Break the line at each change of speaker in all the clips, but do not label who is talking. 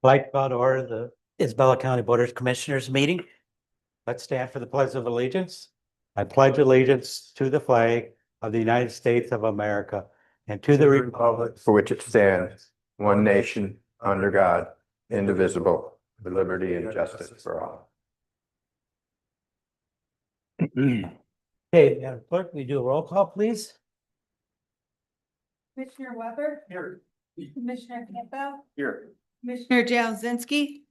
Like about order the Isabella County Board of Commissioners meeting. Let's stand for the pledge of allegiance. I pledge allegiance to the flag of the United States of America and to the republic
for which it stands, one nation, under God, indivisible, with liberty and justice for all.
Okay, Madam Clerk, we do a roll call, please?
Commissioner Weber?
Here.
Commissioner Campbell?
Here.
Commissioner Jaozinski?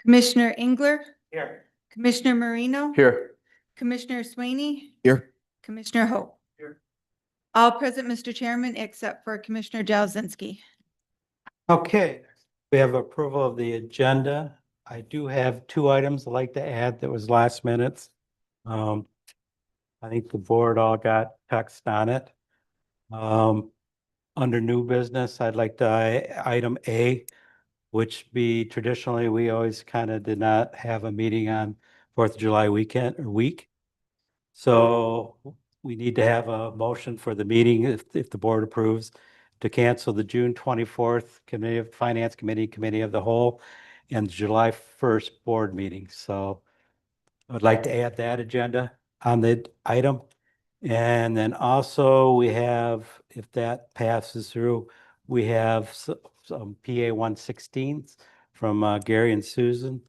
Commissioner Engler?
Here.
Commissioner Marino?
Here.
Commissioner Swaney?
Here.
Commissioner Hope?
Here.
All present, Mr. Chairman, except for Commissioner Jaozinski.
Okay, we have approval of the agenda. I do have two items I'd like to add that was last minute. I think the board all got text on it. Under new business, I'd like to item A, which be traditionally, we always kind of did not have a meeting on 4th of July weekend or week. So we need to have a motion for the meeting if the board approves to cancel the June 24th Committee of Finance Committee of the Whole and July 1st board meeting. So I'd like to add that agenda on the item. And then also we have, if that passes through, we have some PA 116s from Gary and Susan.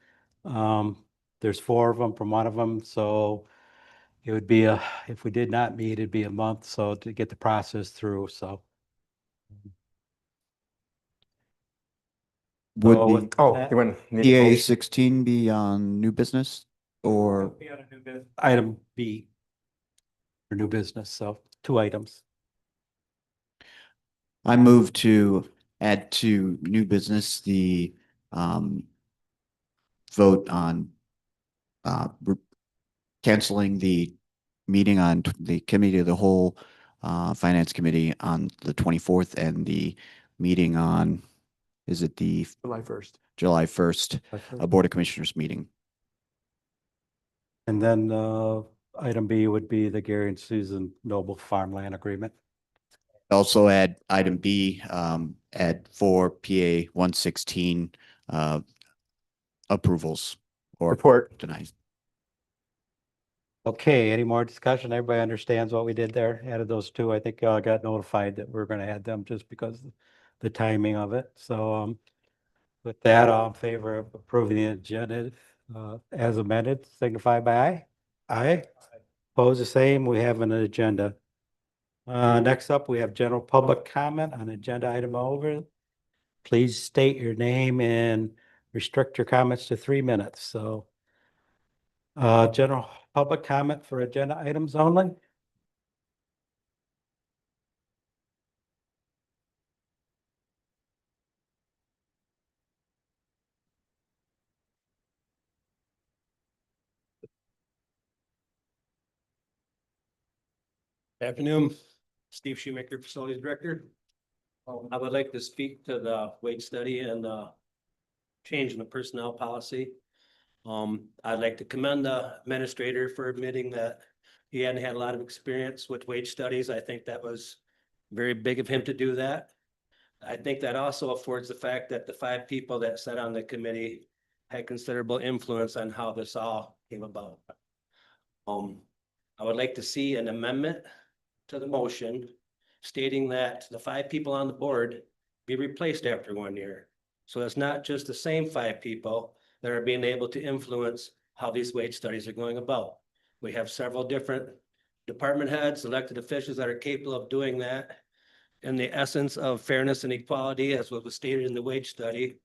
There's 4 of them from one of them, so it would be if we did not meet, it'd be a month, so to get the process through, so.
Would
So
the
with
Oh,
that-
you want? need a
PA
motion?
16 be on new business or
Item B for new business, so 2 items.
I move to add to new business the vote on canceling the meeting on the committee of the whole finance committee on the 24th and the meeting on, is it the
July 1st.
July 1st Board of Commissioners meeting?
And then item B would be the Gary and Susan Noble Farmland Agreement.
Also add item B, add 4 PA 116 approvals or
Report.
denies.
Okay, any more discussion? Everybody understands what we did there? Added those 2. I think y'all got notified that we're going to add them just because of the timing of it. So with that, all in favor of approving the agenda as amended, signify by aye. Aye. Opposed, the same. We have an agenda. Next up, we have general public comment on agenda item over. Please state your name and restrict your comments to 3 minutes. So general public comment for agenda items only.
Afternoon, Steve Shoemaker, Facilities Director. I would like to speak to the wage study and change in the personnel policy. I'd like to commend the administrator for admitting that he hadn't had a lot of experience with wage studies. I think that was very big of him to do that. I think that also affords the fact that the 5 people that sat on the committee had considerable influence on how this all came about. I would like to see an amendment to the motion stating that the 5 people on the board be replaced after 1 year. So it's not just the same 5 people that are being able to influence how these wage studies are going about. We have several different department heads, elected officials that are capable of doing that. In the essence of fairness and equality, as what was stated in the wage study,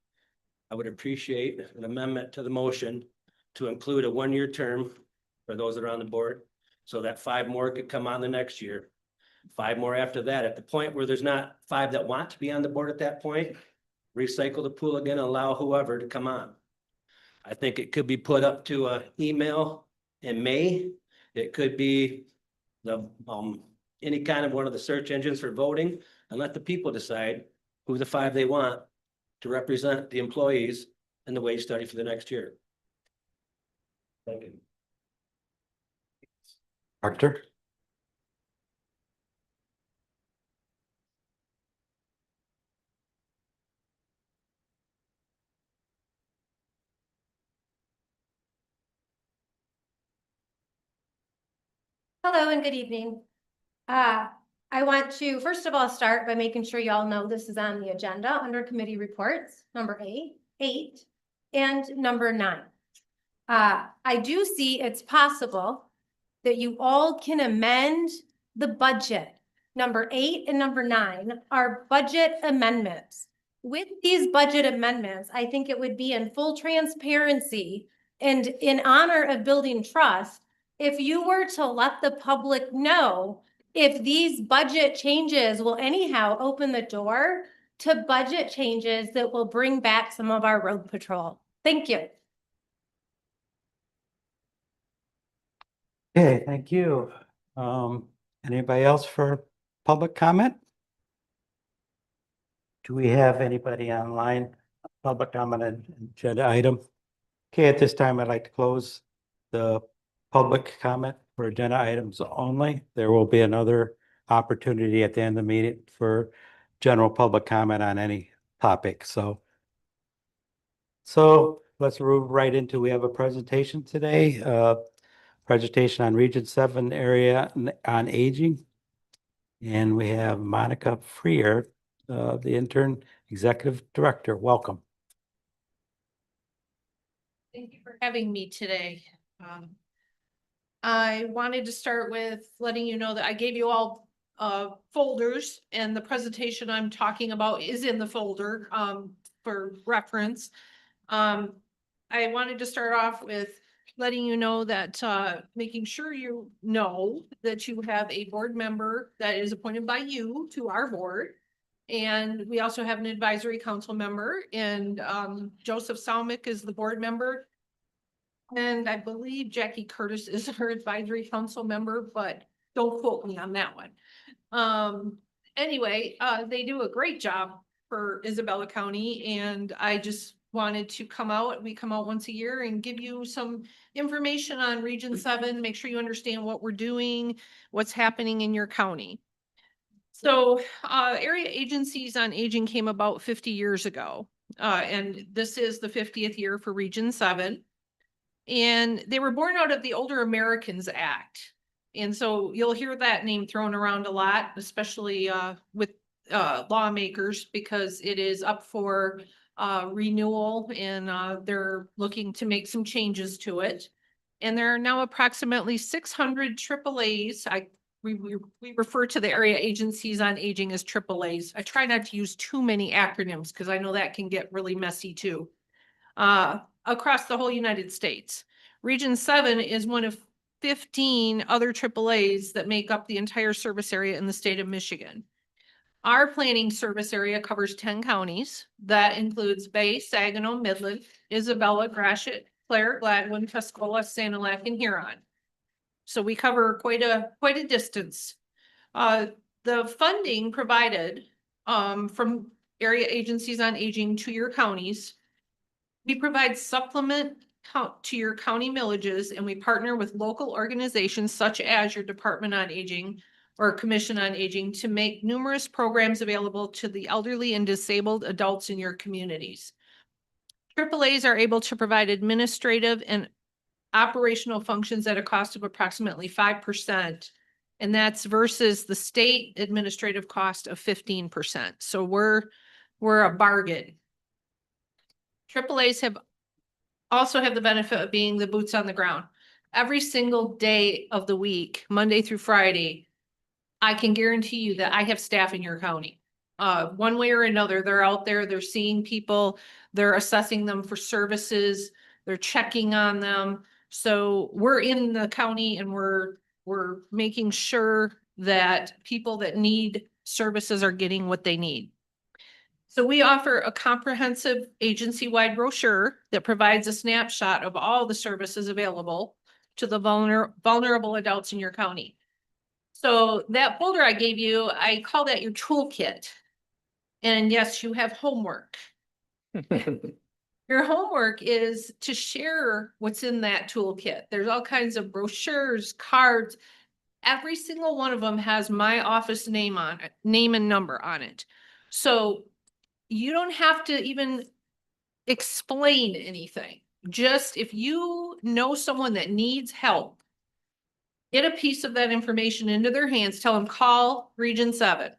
I would appreciate an amendment to the motion to include a 1-year term for those that are on the board, so that 5 more could come on the next year. 5 more after that. At the point where there's not 5 that want to be on the board at that point, recycle the pool again and allow whoever to come on. I think it could be put up to an email in May. It could be the any kind of one of the search engines for voting, and let the people decide who the 5 they want to represent the employees in the wage study for the next year. Thank you.
Doctor?
Hello and good evening. I want to, first of all, start by making sure you all know this is on the agenda under committee reports, number 8, and number 9. I do see it's possible that you all can amend the budget. Number 8 and number 9 are budget amendments. With these budget amendments, I think it would be in full transparency and in honor of building trust if you were to let the public know if these budget changes will anyhow open the door to budget changes that will bring back some of our road patrol. Thank you.
Okay, thank you. Anybody else for public comment? Do we have anybody online, public comment on agenda item? Okay, at this time, I'd like to close the public comment for agenda items only. There will be another opportunity at the end of the meeting for general public comment on any topic, so. So let's move right into, we have a presentation today, presentation on Region 7 area on aging. And we have Monica Freer, the intern executive director. Welcome.
Thank you for having me today. I wanted to start with letting you know that I gave you all folders, and the presentation I'm talking about is in the folder for reference. I wanted to start off with letting you know that making sure you know that you have a board member that is appointed by you to our board. And we also have an advisory council member, and Joseph Salmick is the board member. And I believe Jackie Curtis is her advisory council member, but don't quote me on that one. Anyway, they do a great job for Isabella County, and I just wanted to come out. We come out once a year and give you some information on Region 7, make sure you understand what we're doing, what's happening in your county. So area agencies on aging came about 50 years ago, and this is the 50th year for Region 7. And they were born out of the Older Americans Act. And so you'll hear that name thrown around a lot, especially with lawmakers, because it is up for renewal, and they're looking to make some changes to it. And there are now approximately 600 AAAs. We refer to the area agencies on aging as AAAs. I try not to use too many acronyms because I know that can get really messy too. Across the whole United States. Region 7 is one of 15 other AAAs that make up the entire service area in the state of Michigan. Our planning service area covers 10 counties. That includes Bay, Saginaw, Midland, Isabella, Gratiot, Clare, Gladwin, Tuscola, Sanilac, and Huron. So we cover quite a distance. The funding provided from area agencies on aging to your counties. We provide supplement to your county millages, and we partner with local organizations such as your Department on Aging or Commission on Aging to make numerous programs available to the elderly and disabled adults in your communities. AAAs are able to provide administrative and operational functions at a cost of approximately 5%. And that's versus the state administrative cost of 15%. So we're a bargain. AAAs also have the benefit of being the boots on the ground. Every single day of the week, Monday through Friday, I can guarantee you that I have staff in your county. One way or another, they're out there, they're seeing people, they're assessing them for services, they're checking on them. So we're in the county, and we're making sure that people that need services are getting what they need. So we offer a comprehensive agency-wide brochure that provides a snapshot of all the services available to the vulnerable adults in your county. So that folder I gave you, I call that your toolkit. And yes, you have homework. Your homework is to share what's in that toolkit. There's all kinds of brochures, cards. Every single one of them has my office name on it, name and number on it. So you don't have to even explain anything. Just if you know someone that needs help, Get a piece of that information into their hands, tell them, call Region 7.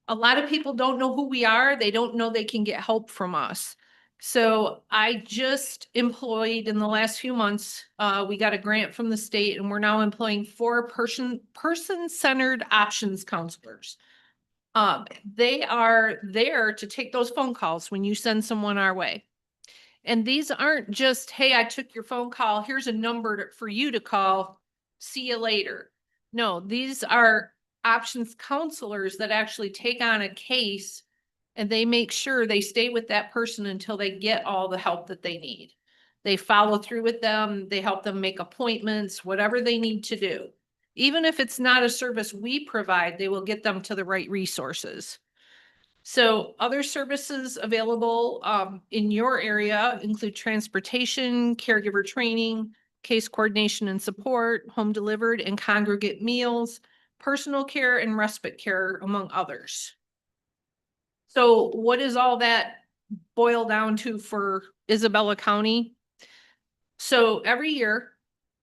A lot of people don't know who we are. They don't know they can get help from us. So I just employed in the last few months, we got a grant from the state and we're now employing 4 person-centered options counselors. They are there to take those phone calls when you send someone our way. And these aren't just, hey, I took your phone call, here's a number for you to call, see you later. No, these are options counselors that actually take on a case and they make sure they stay with that person until they get all the help that they need. They follow through with them, they help them make appointments, whatever they need to do. Even if it's not a service we provide, they will get them to the right resources. So other services available in your area include transportation, caregiver training, case coordination and support, home delivered and congregate meals, personal care and respite care, among others. So what does all that boil down to for Isabella County? So every year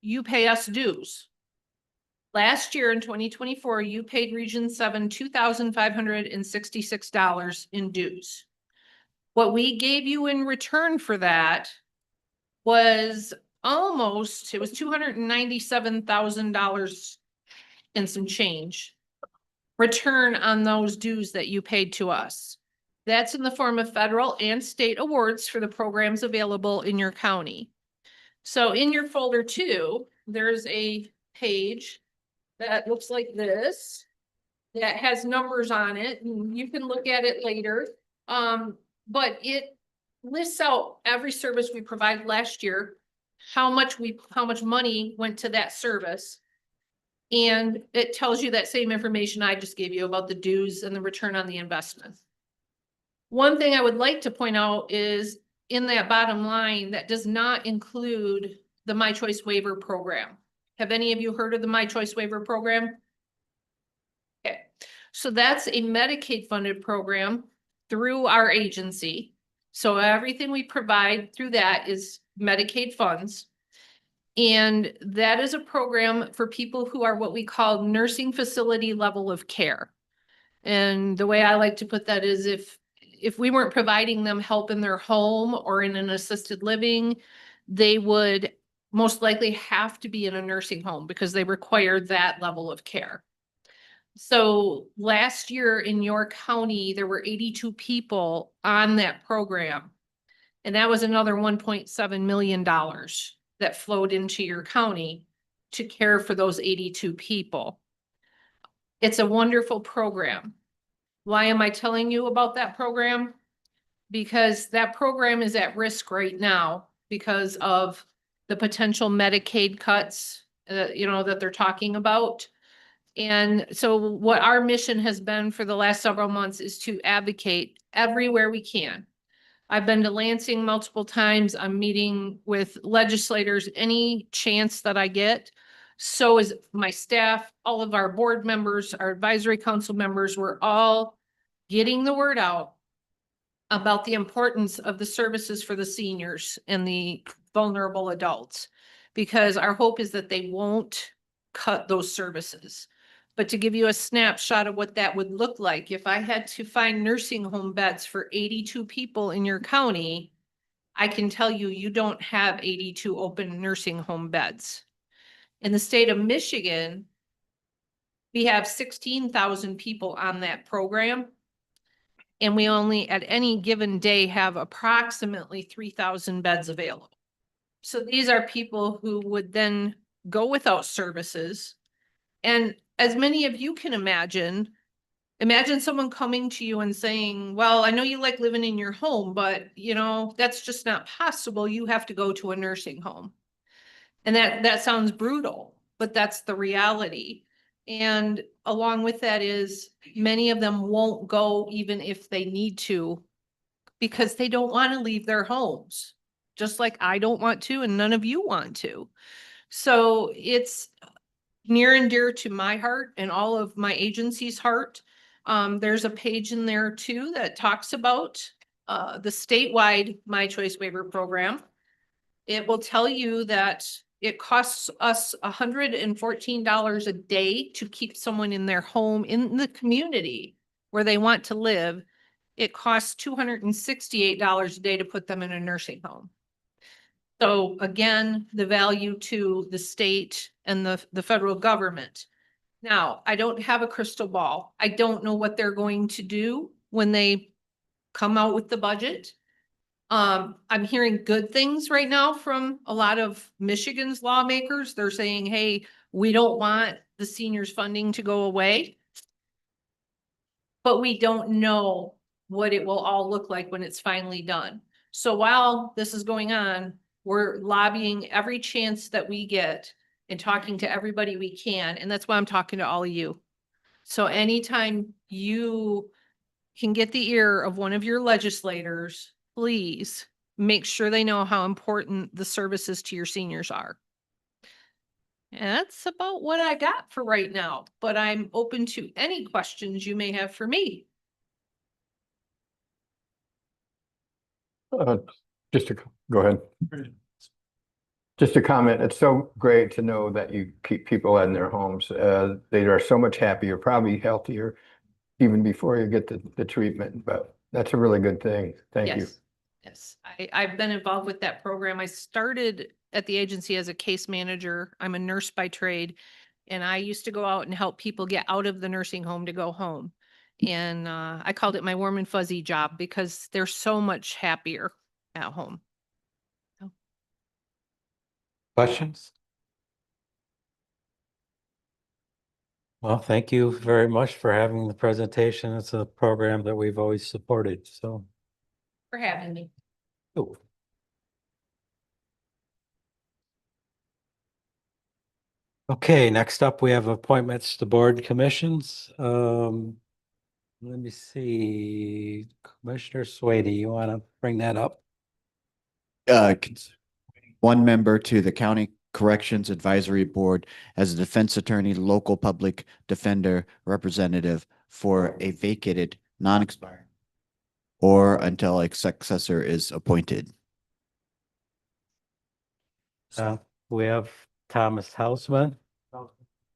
you pay us dues. Last year in 2024, you paid Region 7 $2,566 in dues. What we gave you in return for that was it was $297,000 and some change return on those dues that you paid to us. That's in the form of federal and state awards for the programs available in your county. So in your folder too, there's a page that looks like this, that has numbers on it, and you can look at it later. But it lists out every service we provided last year, how much money went to that service. And it tells you that same information I just gave you about the dues and the return on the investment. One thing I would like to point out is in that bottom line, that does not include the My Choice Waiver Program. Have any of you heard of the My Choice Waiver Program? Okay, so that's a Medicaid funded program through our agency. So everything we provide through that is Medicaid funds. And that is a program for people who are what we call nursing facility level of care. And the way I like to put that is if we weren't providing them help in their home or in an assisted living, they would most likely have to be in a nursing home because they require that level of care. So last year in York County, there were 82 people on that program. And that was another $1.7 million that flowed into your county to care for those 82 people. It's a wonderful program. Why am I telling you about that program? Because that program is at risk right now because of the potential Medicaid cuts, that they're talking about. And so what our mission has been for the last several months is to advocate everywhere we can. I've been to Lansing multiple times. I'm meeting with legislators any chance that I get. So is my staff, all of our board members, our advisory council members, we're all getting the word out about the importance of the services for the seniors and the vulnerable adults, because our hope is that they won't cut those services. But to give you a snapshot of what that would look like, if I had to find nursing home beds for 82 people in your county, I can tell you, you don't have 82 open nursing home beds. In the state of Michigan, we have 16,000 people on that program. And we only at any given day have approximately 3,000 beds available. So these are people who would then go without services. And as many of you can imagine someone coming to you and saying, well, I know you like living in your home, but that's just not possible. You have to go to a nursing home. And that sounds brutal, but that's the reality. And along with that is many of them won't go even if they need to, because they don't want to leave their homes, just like I don't want to, and none of you want to. So it's near and dear to my heart and all of my agency's heart. There's a page in there too that talks about the statewide My Choice Waiver Program. It will tell you that it costs us $114 a day to keep someone in their home in the community where they want to live. It costs $268 a day to put them in a nursing home. So again, the value to the state and the federal government. Now, I don't have a crystal ball. I don't know what they're going to do when they come out with the budget. I'm hearing good things right now from a lot of Michigan's lawmakers. They're saying, hey, we don't want the seniors funding to go away. But we don't know what it will all look like when it's finally done. So while this is going on, we're lobbying every chance that we get and talking to everybody we can. And that's why I'm talking to all of you. So anytime you can get the ear of one of your legislators, please make sure they know how important the services to your seniors are. And that's about what I got for right now, but I'm open to any questions you may have for me.
Just to, go ahead. Just a comment, it's so great to know that you keep people in their homes. They are so much happier, probably healthier, even before you get the treatment, but that's a really good thing. Thank you.
Yes. Yes, I've been involved with that program. I started at the agency as a case manager. I'm a nurse by trade. And I used to go out and help people get out of the nursing home to go home. And I called it my warm and fuzzy job because they're so much happier at home.
Questions? Well, thank you very much for having the presentation. It's a program that we've always supported, so.
For having me.
Oh. Okay, next up, we have appointments to board commissions. Let me see, Commissioner Swady, you want to bring that up?
One member to the County Corrections Advisory Board as a defense attorney, local public defender representative for a vacated, non-expired, or until a successor is appointed.
We have Thomas Hausman.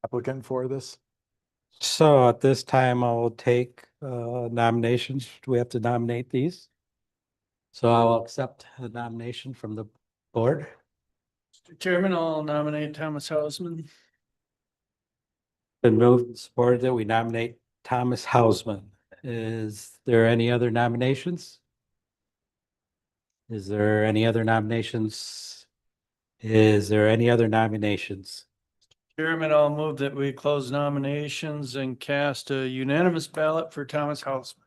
Applicant for this?
So at this time, I will take nominations. Do we have to nominate these? So I will accept the nomination from the board.
Mr. Chairman, I'll nominate Thomas Hausman.
Been moved and supported that we nominate Thomas Hausman. Is there any other nominations? Is there any other nominations? Is there any other nominations?
Chairman, I'll move that we close nominations and cast a unanimous ballot for Thomas Hausman.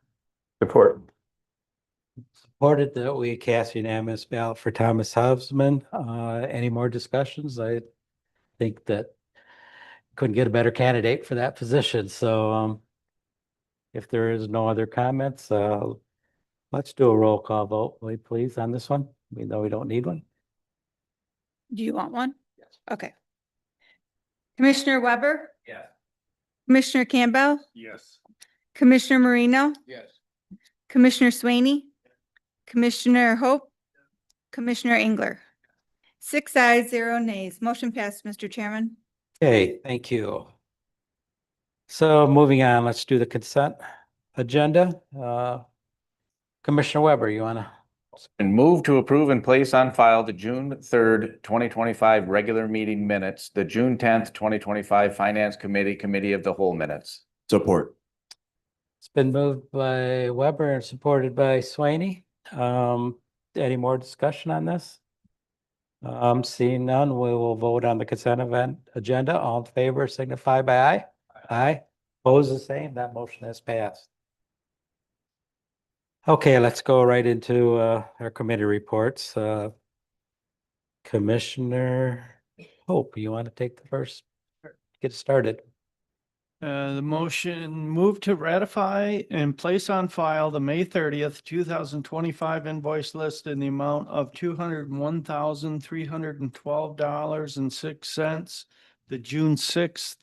Support.
Supported that we cast unanimous ballot for Thomas Hausman. Any more discussions? I think that couldn't get a better candidate for that position. So if there is no other comments, let's do a roll call vote, please, on this one. We know we don't need one.
Do you want one? Yes. Okay. Commissioner Weber,
Yes.
Commissioner Campbell,
Yes.
Commissioner Marino,
Yes.
Commissioner Swaney, Commissioner Hope, Commissioner Engler. 6 ayes, 0 nays. Motion passed, Mr. Chairman.
Okay, thank you. So moving on, let's do the consent agenda. Commissioner Weber, you want to?
And move to approve and place on file the June 3rd, 2025 regular meeting minutes, the June 10th, 2025 Finance Committee of the Whole minutes.
Support.
It's been moved by Weber and supported by Swaney. Any more discussion on this? Seeing none, we will vote on the consent event agenda. All in favor signify by aye. Aye. Opposed the same. That motion has passed. Okay, let's go right into our committee reports. Commissioner Hope, you want to take the first, get started?
The motion move to ratify and place on file the May 30th, 2025 invoice list in the amount of $201,312.06. The June 6th,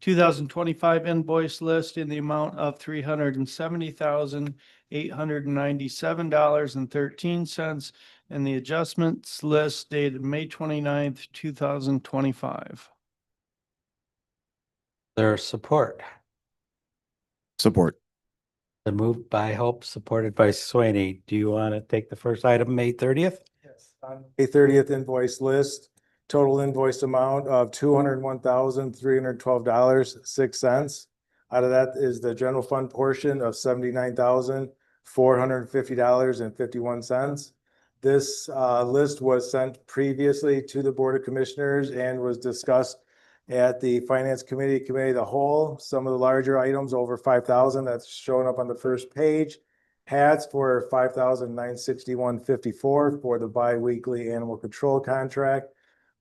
2025 invoice list in the amount of $370,897.13, and the adjustments list dated May 29th, 2025.
There's support.
Support.
The move by Hope, supported by Swaney. Do you want to take the first item, May 30th?
Yes. On May 30th invoice list, total invoice amount of $201,312.06. Out of that is the general fund portion of $79,450.51. This list was sent previously to the Board of Commissioners and was discussed at the Finance Committee, Committee of the Whole. Some of the larger items over 5,000, that's showing up on the first page. Hats for $5,961.54 for the bi-weekly animal control contract.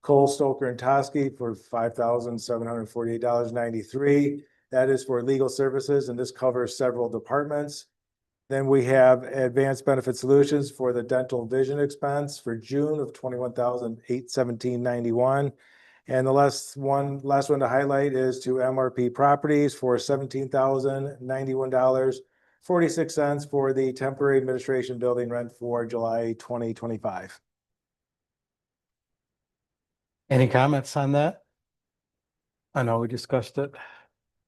Cole, Stoker, and Toskey for $5,748.93. That is for legal services, and this covers several departments. Then we have Advanced Benefit Solutions for the dental vision expense for June of $21,817.91. And the last one to highlight is to MRP Properties for $17,091.46 for the temporary administration building rent for July 2025.
Any comments on that? I know we discussed it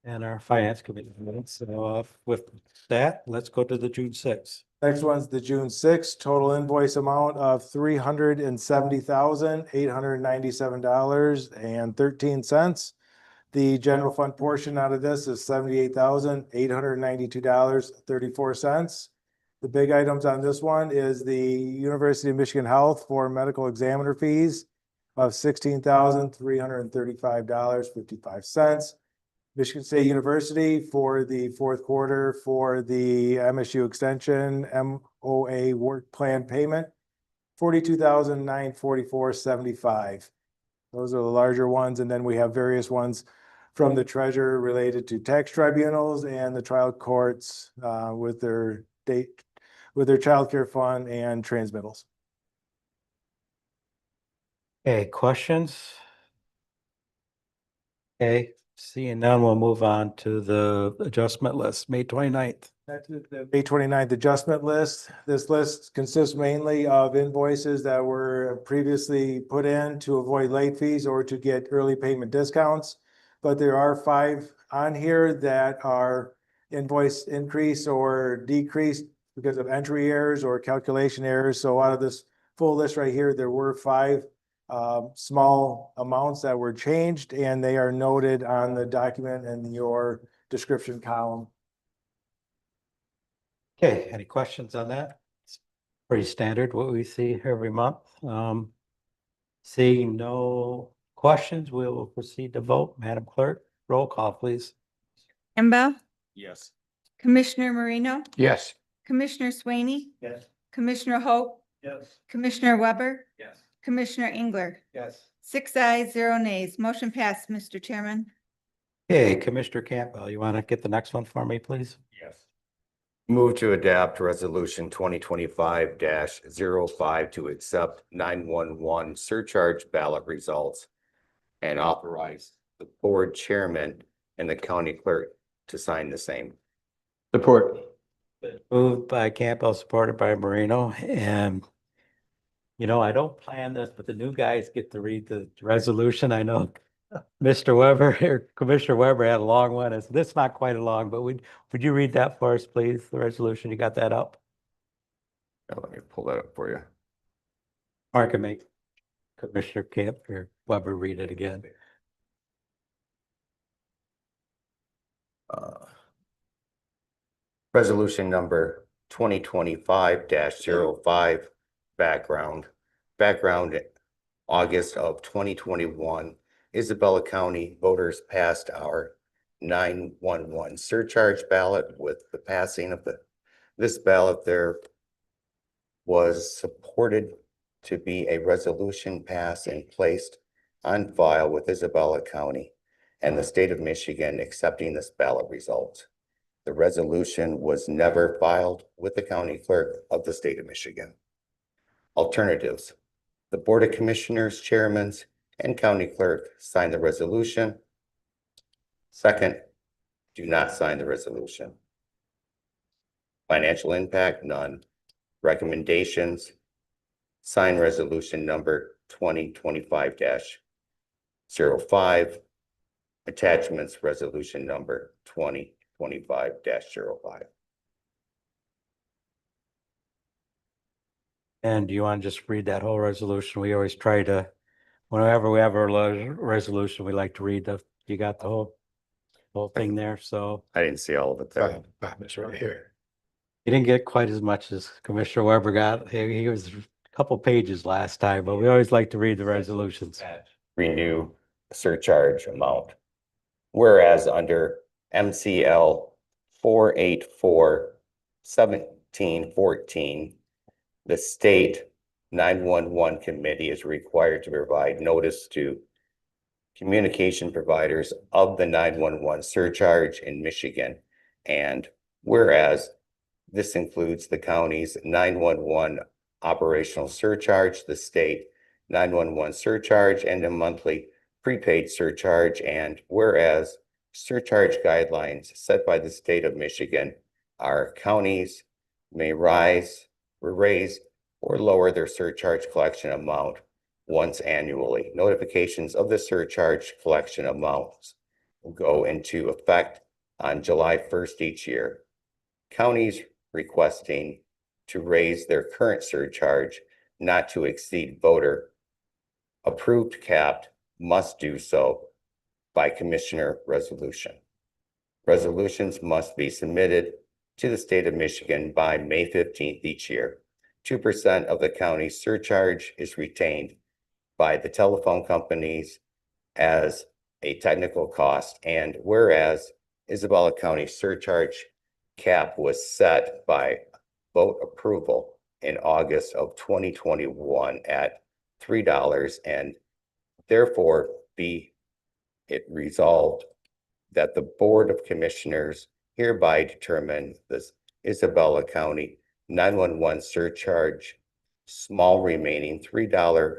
in our finance committee meeting. So with that, let's go to the June 6th.
Next one's the June 6th, total invoice amount of $370,897.13. The general fund portion out of this is $78,892.34. The big items on this one is the University of Michigan Health for medical examiner fees of $16,335.55. Michigan State University for the fourth quarter for the MSU Extension MOA work plan payment, $42,944.75. Those are the larger ones, and then we have various ones from the treasurer related to tax tribunals and the trial courts with their child care fund and transmittals.
Okay, questions? Okay, seeing none, we'll move on to the adjustment list, May 29th.
That's the May 29th adjustment list. This list consists mainly of invoices that were previously put in to avoid late fees or to get early payment discounts. But there are 5 on here that are invoice increase or decreased because of entry errors or calculation errors. So out of this full list right here, there were 5 small amounts that were changed, and they are noted on the document in your description column.
Okay, any questions on that? It's pretty standard what we see every month. Seeing no questions, we will proceed to vote. Madam Clerk, roll call, please.
Campbell,
Yes.
Commissioner Marino,
Yes.
Commissioner Swaney,
Yes.
Commissioner Hope,
Yes.
Commissioner Weber,
Yes.
Commissioner Engler.
Yes.
6 ayes, 0 nays. Motion passed, Mr. Chairman.
Okay, Commissioner Campbell, you want to get the next one for me, please?
Yes.
Move to adopt resolution 2025-05 to accept 911 surcharge ballot results and authorize the board chairman and the county clerk to sign the same.
Support.
Moved by Campbell, supported by Marino, and I don't plan this, but the new guys get to read the resolution. I know Mr. Weber or Commissioner Weber had a long one. This is not quite a long, but would you read that for us, please? The resolution, you got that up?
Let me pull that up for you.
Or I can make Commissioner Camp or Weber read it again.
Resolution number 2025-05, background. August of 2021, Isabella County voters passed our 911 surcharge ballot. With the passing of this ballot, there was supported to be a resolution passed and placed on file with Isabella County and the state of Michigan accepting this ballot result. The resolution was never filed with the county clerk of the state of Michigan. Alternatives: the Board of Commissioners, chairmen, and county clerk sign the resolution. Second, do not sign the resolution. Financial impact, none. Recommendations: sign resolution number 2025-05, attachments resolution number 2025-05.
And do you want to just read that whole resolution? We always try to, whenever we have a resolution, we like to read you got the whole thing there, so.
I didn't see all of it there.
Bob is right here.
He didn't get quite as much as Commissioner Weber got. He was a couple pages last time, but we always like to read the resolutions.
Renew surcharge amount. Whereas under MCL 484-1714, the state 911 committee is required to provide notice to communication providers of the 911 surcharge in Michigan. And whereas this includes the county's 911 operational surcharge, the state 911 surcharge, and a monthly prepaid surcharge. And whereas surcharge guidelines set by the state of Michigan are counties may raise or lower their surcharge collection amount once annually. Notifications of the surcharge collection amounts will go into effect on July 1st each year. Counties requesting to raise their current surcharge not to exceed voter approved capped must do so by commissioner resolution. Resolutions must be submitted to the state of Michigan by May 15th each year. 2% of the county's surcharge is retained by the telephone companies as a technical cost. And whereas Isabella County surcharge cap was set by vote approval in August of 2021 at $3, and therefore be it resolved that the Board of Commissioners hereby determine this Isabella County 911 surcharge small remaining $3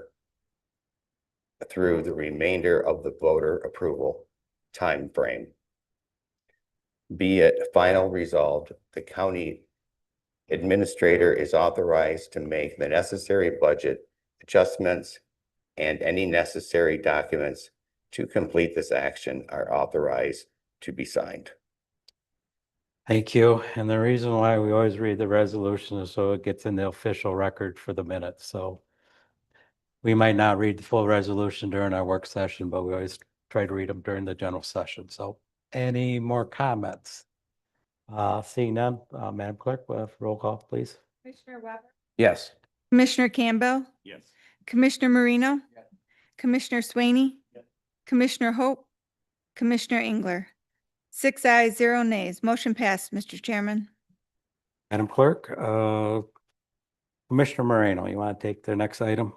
through the remainder of the voter approval time frame. Be it final resolved, the county administrator is authorized to make the necessary budget adjustments, and any necessary documents to complete this action are authorized to be signed.
Thank you. And the reason why we always read the resolution is so it gets in the official record for the minutes. So we might not read the full resolution during our work session, but we always try to read them during the general session. So any more comments? Seeing none, Madam Clerk, roll call, please.
Commissioner Weber,
Yes.
Commissioner Campbell,
Yes.
Commissioner Marino, Commissioner Swaney, Commissioner Hope, Commissioner Engler. 6 ayes, 0 nays. Motion passed, Mr. Chairman.
Madam Clerk, Commissioner Moreno, you want to take the next item?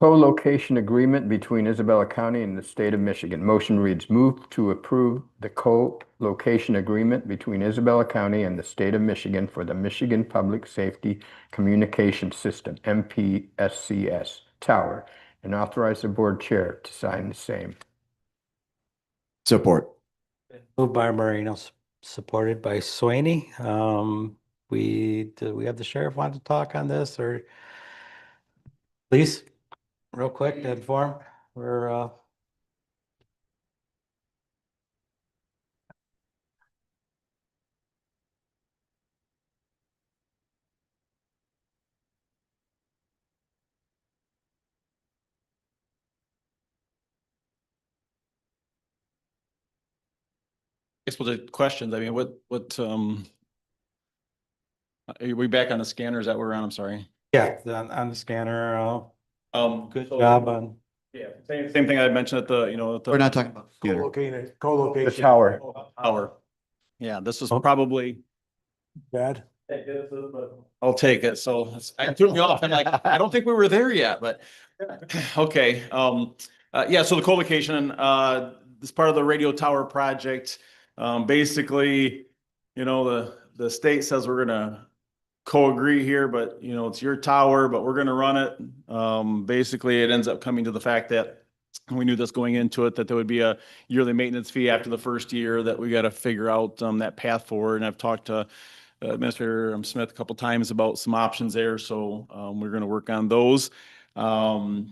Co-location agreement between Isabella County and the state of Michigan. Motion reads, move to approve the co-location agreement between Isabella County and the state of Michigan for the Michigan Public Safety Communication System, MPSCS Tower, and authorize the board chair to sign the same.
Support.
Moved by Moreno, supported by Swaney. Do we have the sheriff want to talk on this, or please, real quick, to inform, we're
guess we'll do questions. I mean, are we back on the scanner? Is that where we're on? I'm sorry.
yeah, on the scanner, good
So-
job on.
Yeah, same thing I mentioned at the,
We're not talking about. theater.
Co-location.
The tower.
Tower. Yeah, this is
Oh.
probably,
Bad.
I'll take it. So it threw me off. I'm like, I don't think we were there yet, but okay. Yeah, so the co-location, this part of the radio tower project, basically, the state says we're gonna co-agree here, but it's your tower, but we're gonna run it. Basically, it ends up coming to the fact that And we knew this going into it, that there would be a yearly maintenance fee after the first year, that we got to figure out that path forward. And I've talked to Administrator Smith a couple times about some options there. So we're going to work on those. And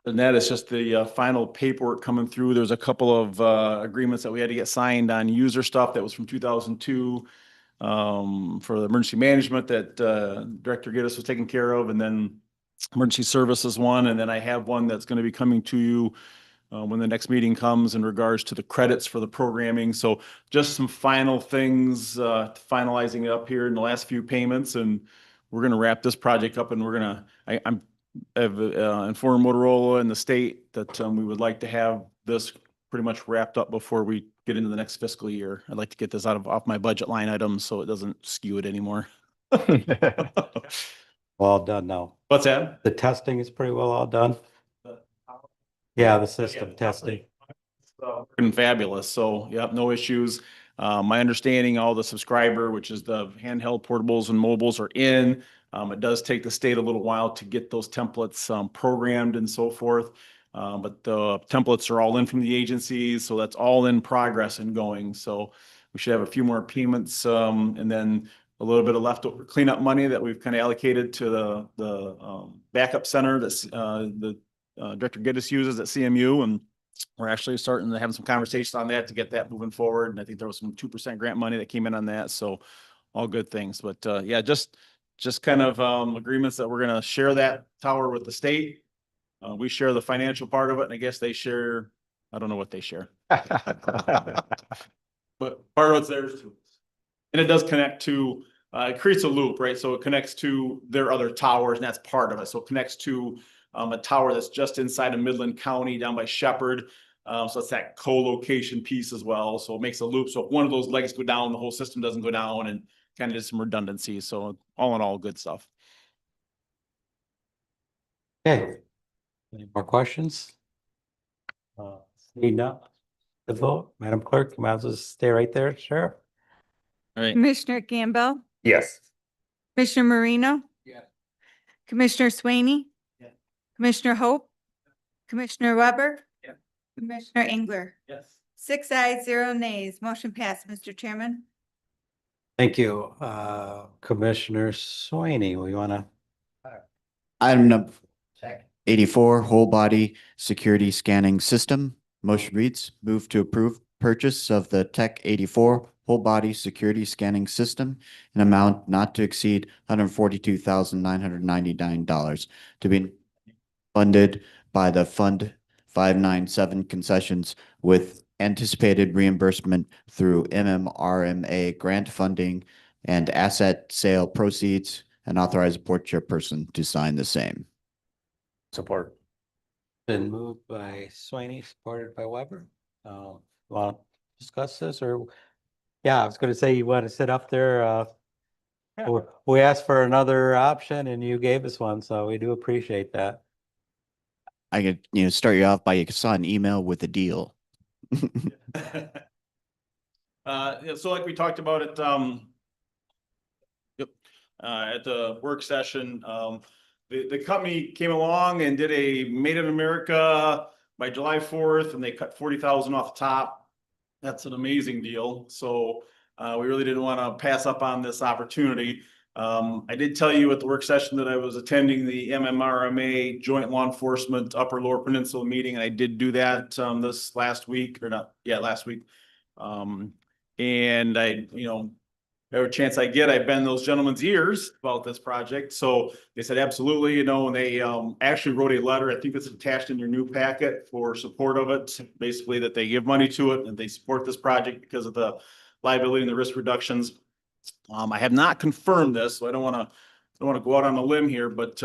that is just the final paperwork coming through. There's a couple of agreements that we had to get signed on user stuff that was from 2002 for the emergency management that Director Gittes was taking care of, and then emergency services one. And then I have one that's going to be coming to you when the next meeting comes in regards to the credits for the programming. So just some final things, finalizing it up here in the last few payments, and we're going to wrap this project up, and we're going to, I've informed Motorola and the state that we would like to have this pretty much wrapped up before we get into the next fiscal year. I'd like to get this off my budget line items so it doesn't skew it anymore.
All done now.
What's that?
The testing is pretty well all done. Yeah, the system testing.
Working fabulous. So, yep, no issues. My understanding, all the subscriber, which is the handheld portables and mobiles, are in. It does take the state a little while to get those templates programmed and so forth. But the templates are all in from the agencies, so that's all in progress and going. So we should have a few more payments, and then a little bit of leftover cleanup money that we've kind of allocated to the backup center that's the Director Gittes uses at CMU, and we're actually starting to have some conversations on that to get that moving forward. And I think there was some 2% grant money that came in on that, so all good things. But yeah, just kind of agreements that we're going to share that tower with the state. We share the financial part of it, and I guess they share, I don't know what they share. But part of it's theirs too. And it does connect to, it creates a loop, right? So it connects to their other towers, and that's part of it. So it connects to a tower that's just inside of Midland County down by Shepherd. So it's that co-location piece as well. So it makes a loop. So if one of those legs go down, the whole system doesn't go down, and kind of just some redundancy. So all in all, good stuff.
Okay. Any more questions? Seeing none, the vote, Madam Clerk, you might as well stay right there, Sheriff.
All right.
Commissioner Gamble,
Yes.
Commissioner Marino.
Yeah.
Commissioner Swaney.
Yeah.
Commissioner Hope. Commissioner Weber.
Yeah.
Commissioner Engler.
Yes.
6 ayes, 0 nays. Motion passed, Mr. Chairman.
Thank you. Commissioner Swaney, we want to.
Item number 84, whole body security scanning system. Motion reads, move to approve purchase of the Tech 84 whole body security scanning system in amount not to exceed $142,999 to be funded by the Fund 597 concessions with anticipated reimbursement through MMRMA grant funding and asset sale proceeds, and authorize the board chairperson to sign the same.
Support.
Been moved by Swaney, supported by Weber. Want to discuss this, or? Yeah, I was going to say, you want to sit up there. We asked for another option and you gave us one, so we do appreciate that.
I could, start you off by you saw an email with a deal.
Yeah, so like we talked about it, at the work session, the company came along and did a Made in America by July 4th, and they cut 40,000 off the top. That's an amazing deal. So we really didn't want to pass up on this opportunity. I did tell you at the work session that I was attending the MMRMA Joint Law Enforcement Upper Lower Peninsula meeting, and I did do that this last week, or not, yeah, last week. And I, every chance I get, I bend those gentlemen's ears about this project. So they said, absolutely, and they actually wrote a letter, I think it's attached in your new packet, for support of it, basically that they give money to it and they support this project because of the liability and the risk reductions. I have not confirmed this, so I don't want to go out on a limb here, but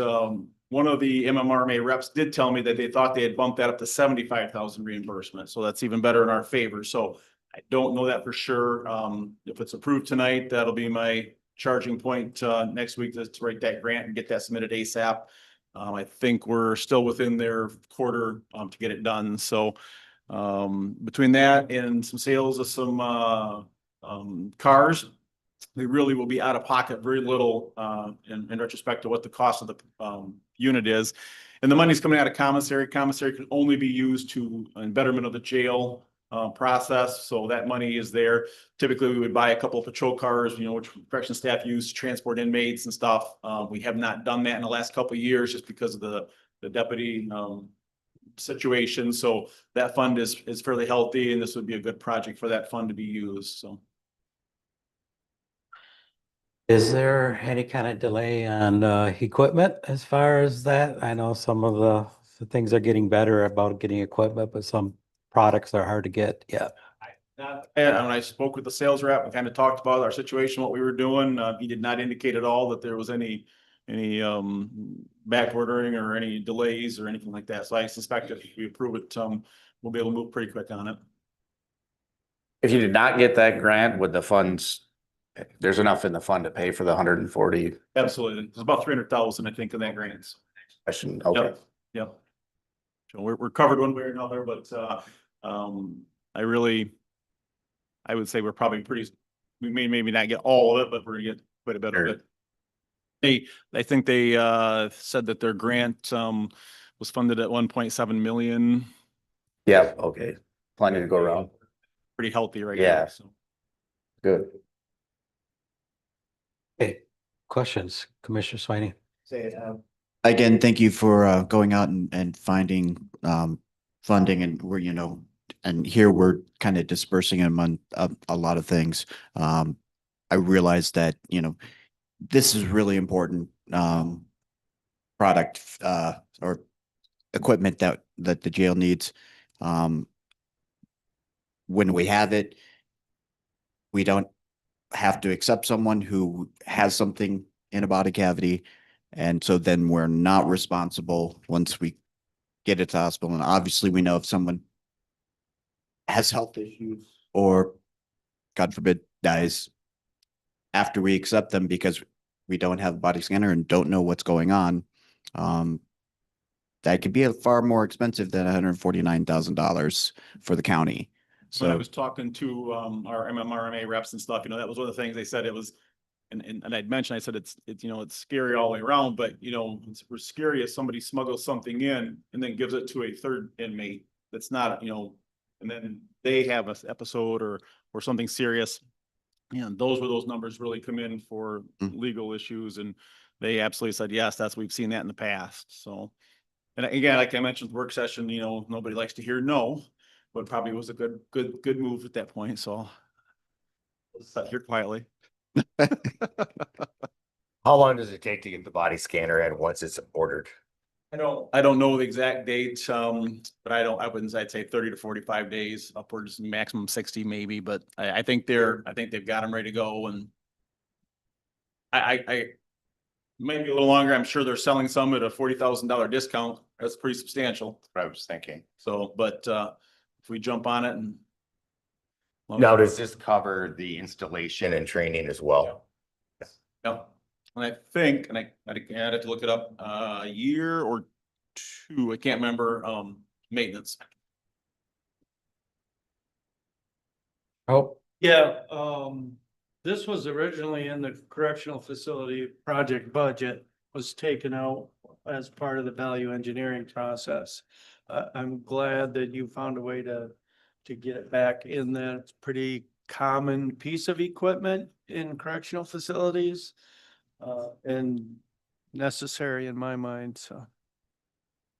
one of the MMRMA reps did tell me that they thought they had bumped that up to 75,000 reimbursement. So that's even better in our favor. So I don't know that for sure. If it's approved tonight, that'll be my charging point next week to write that grant and get that submitted ASAP. I think we're still within their quarter to get it done. So between that and some sales of some cars, they really will be out of pocket very little in retrospect to what the cost of the unit is. And the money's coming out of commissary. Commissary can only be used to, in betterment of the jail process. So that money is there. Typically, we would buy a couple of patrol cars, which correction staff use to transport inmates and stuff. We have not done that in the last couple of years just because of the deputy situation. So that fund is fairly healthy, and this would be a good project for that fund to be used. So.
Is there any kind of delay on equipment as far as that? I know some of the things are getting better about getting equipment, but some products are hard to get. Yeah.
And when I spoke with the sales rep, we kind of talked about our situation, what we were doing. He did not indicate at all that there was any back ordering or any delays or anything like that. So I suspect if we approve it, we'll be able to move pretty quick on it.
If you did not get that grant, would the funds, there's enough in the fund to pay for the 140?
Absolutely. It's about 300,000, I think, in that grant.
Question, okay.
Yep. Yep. So we're covered one way or another, but I would say we're probably we may maybe not get all of it, but we're gonna get quite a bit of it. I think they said that their grant was funded at 1.7 million.
Yeah, okay. Plenty to go around.
Pretty healthy right
Yeah.
now. So.
Good.
Okay, questions, Commissioner Swaney?
Again, thank you for going out and finding funding, and we're, and here we're kind of dispersing them on a lot of things. I realize that, this is really important product or equipment that the jail needs. When we have it, we don't have to accept someone who has something in a body cavity. And so then we're not responsible once we get it to hospital. And obviously we know if someone has health issues or, God forbid, dies after we accept them because we don't have a body scanner and don't know what's going on, that could be far more expensive than $149,000 for the county.
When I
So
was talking to our MMRMA reps and stuff, that was one of the things they said. It was, and I'd mentioned, I said it's scary all the way around, but we're scary if somebody smuggles something in and then gives it to a third inmate that's not, and then they have an episode or something serious. And those were those numbers really come in for legal issues, and they absolutely said yes. We've seen that in the past. So, and again, like I mentioned, work session, nobody likes to hear no, but probably was a good move at that point. So, I'll sit here quietly.
How long does it take to get the body scanner in once it's ordered?
I don't know the exact date, but I'd say 30 to 45 days, upwards, maximum 60 maybe, but I think they've got them ready to go, and I maybe a little longer. I'm sure they're selling some at a $40,000 discount. That's pretty substantial.
I was thinking.
So, but if we jump on it and.
Now, does this cover the installation and training as well?
Yeah. And I think, and I'd have to look it up, a year or two, I can't remember, maintenance.
Oh,
Yeah, this was originally in the correctional facility project budget, was taken out as part of the value engineering process. I'm glad that you found a way to get it back in there. It's pretty common piece of equipment in correctional facilities. And necessary in my mind, so.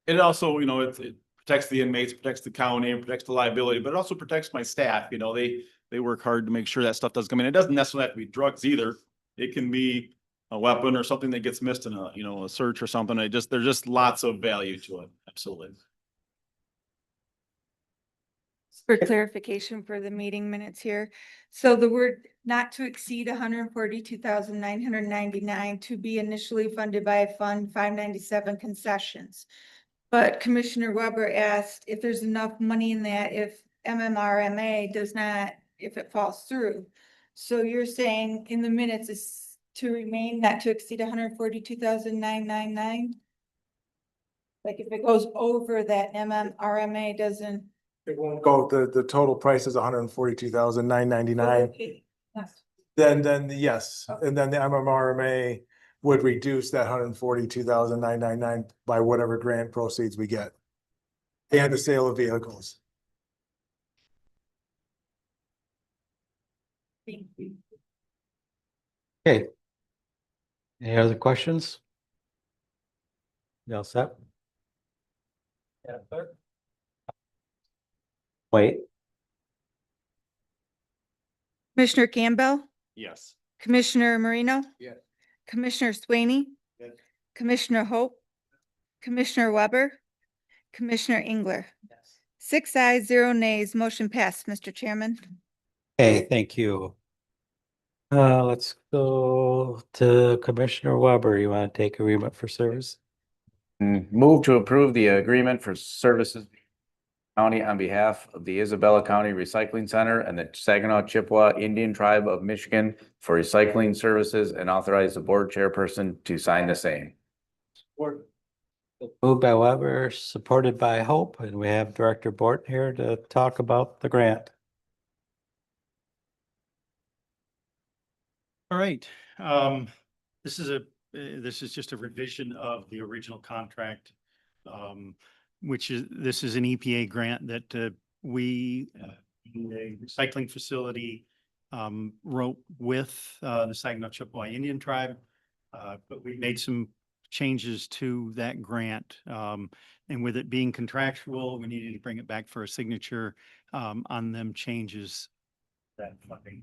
It also, it protects the inmates, protects the county, and protects the liability, but it also protects my staff. They work hard to make sure that stuff does come in. It doesn't necessarily have to be drugs either. It can be a weapon or something that gets missed in a search or something. There's just lots of value to it. Absolutely.
For clarification for the meeting minutes here. So the word not to exceed 142,999 to be initially funded by Fund 597 concessions. But Commissioner Weber asked if there's enough money in that if MMRMA does not, if it falls through. So you're saying in the minutes is to remain not to exceed 142,999? Like if it goes over that MMRMA doesn't.
It won't go, the total price is $142,999. Then yes, and then the MMRMA would reduce that $142,999 by whatever grant proceeds we get. And the sale of vehicles.
Okay. Any other questions? You all set? Yeah, clerk. Wait,
Commissioner Campbell,
Yes.
Commissioner Marino.
Yes.
Commissioner Swaney.
Yes.
Commissioner Hope, Commissioner Weber, Commissioner Engler. 6 ayes, 0 nays, motion passed, Mr. Chairman.
okay, thank you. Let's go to Commissioner Weber. You want to take agreement for service?
Move to approve the agreement for services county on behalf of the Isabella County Recycling Center and the Saginaw Chippewa Indian Tribe of Michigan for recycling services and authorize the board chairperson to sign the same.
Moved by Weber, supported by Hope, and we have Director Borton here to talk about the grant.
All right, this is just a revision of the original contract. This is an EPA grant that we, in a recycling facility, wrote with the Saginaw Chippewa Indian Tribe. But we made some changes to that grant. And with it being contractual, we needed to bring it back for a signature on them changes that funding.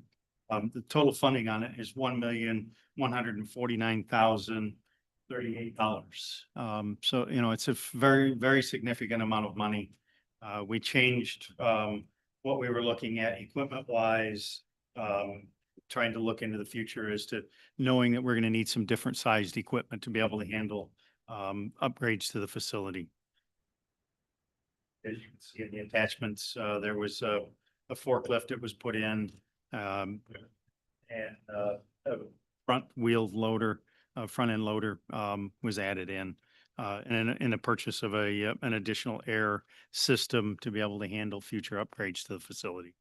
The total funding on it is $1,149,038. So, it's a very, very significant amount of money. We changed what we were looking at equipment wise, trying to look into the future as to knowing that we're going to need some different sized equipment to be able to handle upgrades to the facility. As you can see in the attachments, there was a forklift that was put in. And a front wheel loader, front end loader, was added in, and in a purchase of an additional air system to be able to handle future upgrades to the facility.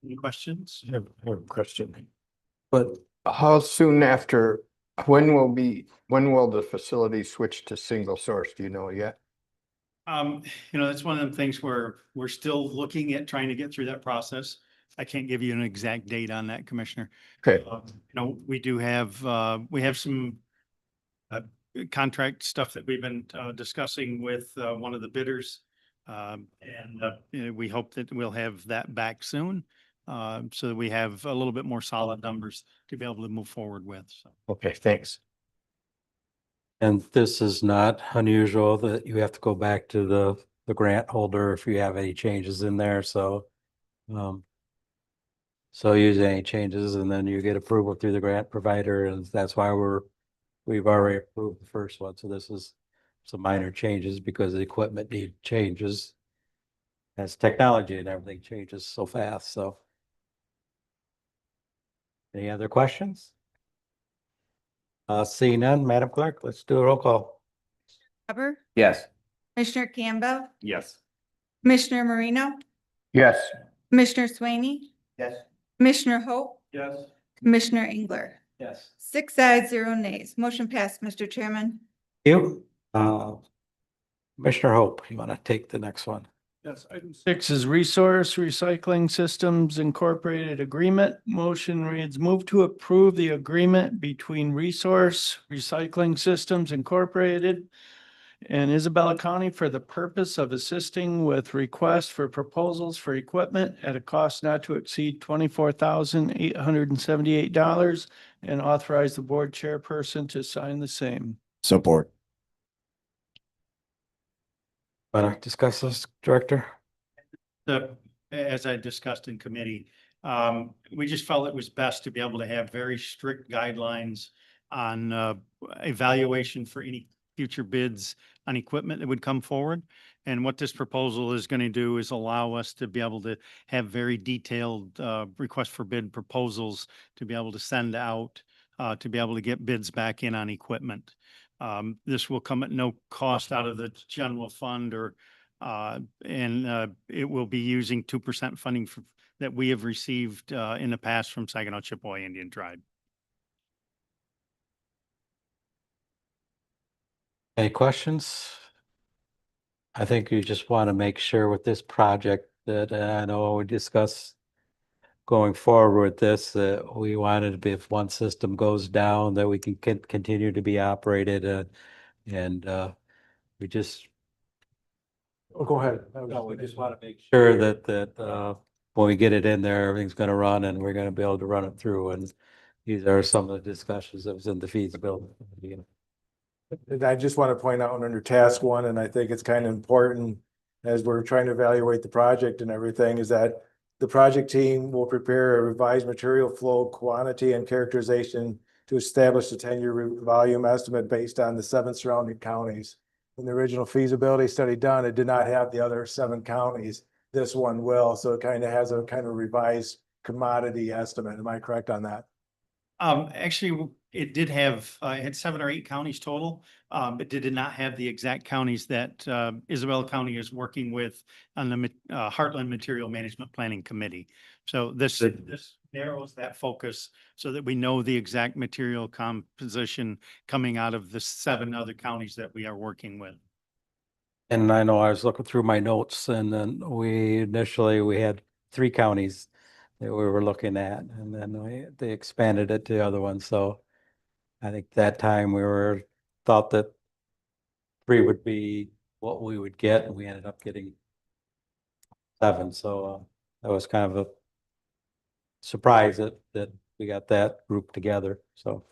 Any questions?
I have a question. But how soon after, when will the facility switch to single source? Do you know yet?
That's one of the things where we're still looking at trying to get through that process. I can't give you an exact date on that, Commissioner.
Okay,
We do have, we have some contract stuff that we've been discussing with one of the bidders. We hope that we'll have that back soon, so that we have a little bit more solid numbers to be able to move forward with. So.
okay, thanks.
And this is not unusual that you have to go back to the grant holder if you have any changes in there, so. So use any changes and then you get approval through the grant provider, and that's why we've already approved the first one, so this is some minor changes because the equipment need changes. As technology and everything changes so fast, so. Any other questions? Seeing none, Madam Clerk, let's do a roll call.
Weber,
Yes.
Commissioner Campbell,
Yes.
Commissioner Marino,
Yes.
Commissioner Swaney,
Yes.
Commissioner Hope,
Yes.
Commissioner Engler.
Yes.
6 ayes, 0 nays, motion passed, Mr. Chairman.
You, Commissioner Hope, you want to take the next one?
Yes, item 6 is Resource Recycling Systems Incorporated Agreement. Motion reads, move to approve the agreement between Resource Recycling Systems Incorporated and Isabella County for the purpose of assisting with requests for proposals for equipment at a cost not to exceed $24,878 and authorize the board chairperson to sign the same.
Support.
Want to discuss this, Director?
As I discussed in committee, we just felt it was best to be able to have very strict guidelines on evaluation for any future bids on equipment that would come forward. And what this proposal is going to do is allow us to be able to have very detailed request for bid proposals to be able to send out, to be able to get bids back in on equipment. This will come at no cost out of the general fund and it will be using 2% funding that we have received in the past from Saginaw Chippewa Indian Tribe.
Any questions? I think you just want to make sure with this project that, I know we discussed going forward with this, that we wanted to be, if one system goes down, that we can continue to be operated, and we just,
Oh, go ahead.
no, we just want to make sure that when we get it in there, everything's gonna run and we're gonna be able to run it through, and these are some of the discussions that was in the feasibility.
And I just want to point out under task one, and I think it's kind of important as we're trying to evaluate the project and everything, is that the project team will prepare a revised material flow, quantity and characterization to establish a 10-year volume estimate based on the 7 surrounding counties. In the original feasibility study done, it did not have the other 7 counties. This one will, so it kind of has a kind of revised commodity estimate. Am I correct on that?
Actually, it did have, it had 7 or 8 counties total. It did not have the exact counties that Isabella County is working with on the Heartland Material Management Planning Committee. So this narrows that focus so that we know the exact material composition coming out of the 7 other counties that we are working with.
And I know I was looking through my notes, and then we had 3 counties that we were looking at, and then they expanded it to the other ones, so I think that time thought that 3 would be what we would get, and we ended up getting 7, so that was kind of a surprise that we got that group together, so.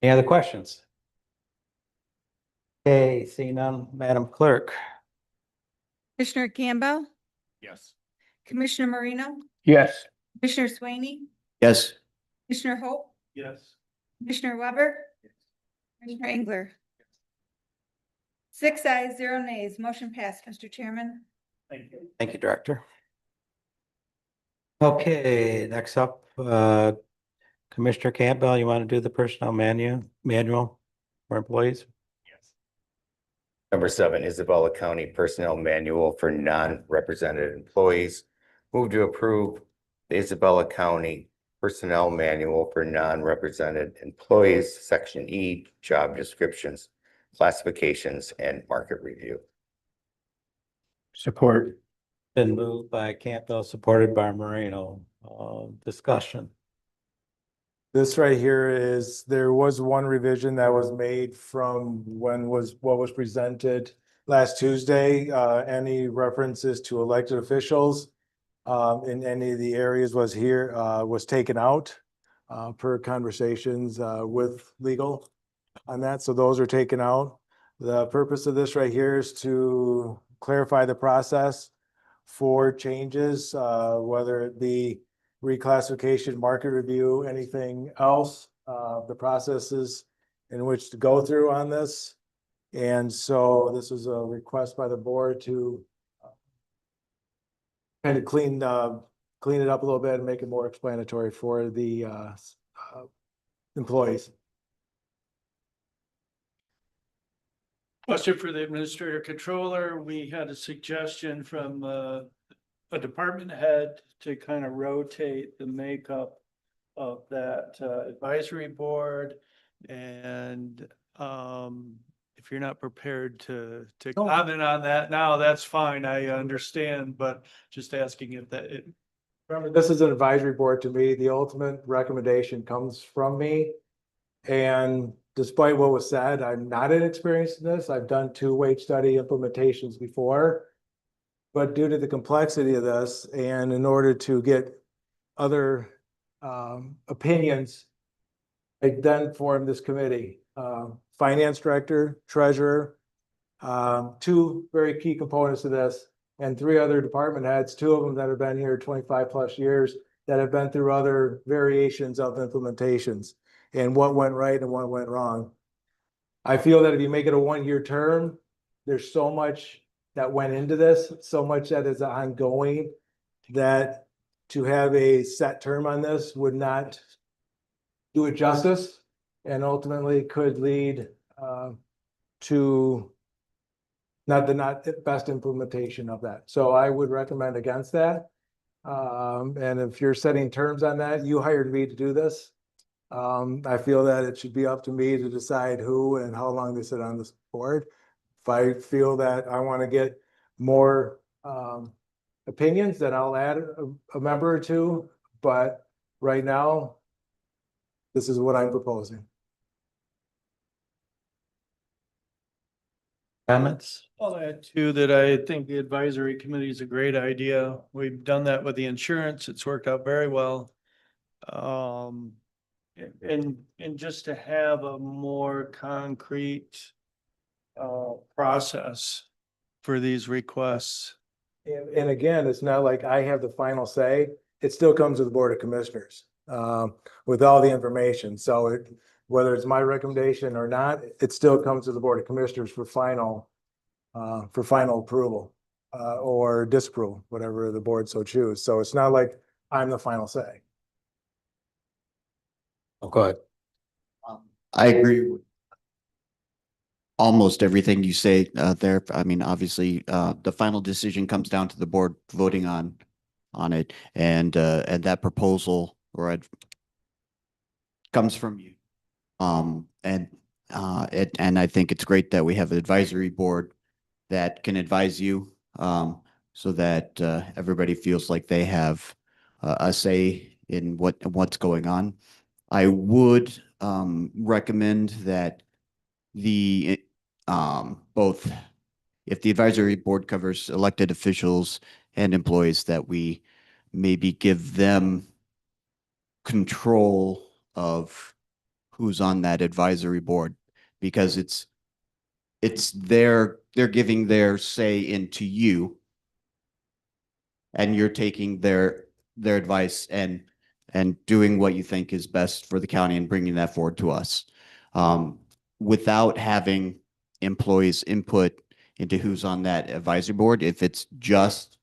Any other questions? Okay, seeing none, Madam Clerk.
Commissioner Campbell,
Yes.
Commissioner Marino,
Yes.
Commissioner Swaney,
Yes.
Commissioner Hope,
Yes.
Commissioner Weber, Commissioner Engler. 6 ayes, 0 nays, motion passed, Mr. Chairman.
Thank you.
Thank you, Director. Okay, next up, Commissioner Campbell, you want to do the personnel manual for employees?
Yes.
Number 7, Isabella County Personnel Manual for Non-Represented Employees. Move to approve the Isabella County Personnel Manual for Non-Represented Employees, Section E, Job Descriptions, Classifications, and Market Review.
Support.
Been moved by Campbell, supported by Moreno. Discussion.
This right here is, there was one revision that was made from what was presented last Tuesday. Any references to elected officials in any of the areas was taken out per conversations with legal on that. So those are taken out. The purpose of this right here is to clarify the process for changes, whether it be reclassification, market review, anything else, the processes in which to go through on this. And so this is a request by the board to kind of clean it up a little bit and make it more explanatory for the employees.
Question for the administrator controller. We had a suggestion from a department head to kind of rotate the makeup of that advisory board. And if you're not prepared to comment on that now, that's fine. I understand, but just asking if that
Remember, this is an advisory board to me. The ultimate recommendation comes from me. And despite what was said, I'm not inexperienced in this. I've done 2 wage study implementations before. But due to the complexity of this, and in order to get other opinions, I then formed this committee, finance director, treasurer, 2 very key components of this, and 3 other department heads, 2 of them that have been here 25+ years, that have been through other variations of implementations and what went right and what went wrong. I feel that if you make it a 1-year term, there's so much that went into this, so much that is ongoing, that to have a set term on this would not do it justice, and ultimately could lead to not the best implementation of that. So I would recommend against that. And if you're setting terms on that, you hired me to do this. I feel that it should be up to me to decide who and how long they sit on this board. If I feel that I want to get more opinions, then I'll add a member or two. But right now, this is what I'm proposing.
Comments?
I'll add too that I think the advisory committee is a great idea. We've done that with the insurance. It's worked out very well. And just to have a more concrete process for these requests.
And again, it's not like I have the final say. It still comes to the Board of Commissioners with all the information. So whether it's my recommendation or not, it still comes to the Board of Commissioners for final approval or disapproval, whatever the board so choose. So it's not like I'm the final say.
Oh, go ahead.
I agree with almost everything you say there. I mean, obviously, the final decision comes down to the board voting on it, and that proposal comes from you. And I think it's great that we have an advisory board that can advise you, so that everybody feels like they have a say in what's going on. I would recommend that the both, if the advisory board covers elected officials and employees, that we maybe give them control of who's on that advisory board, because they're giving their say into you, and you're taking their advice and doing what you think is best for the county and bringing that forward to us, without having employees input into who's on that advisory board. If it's just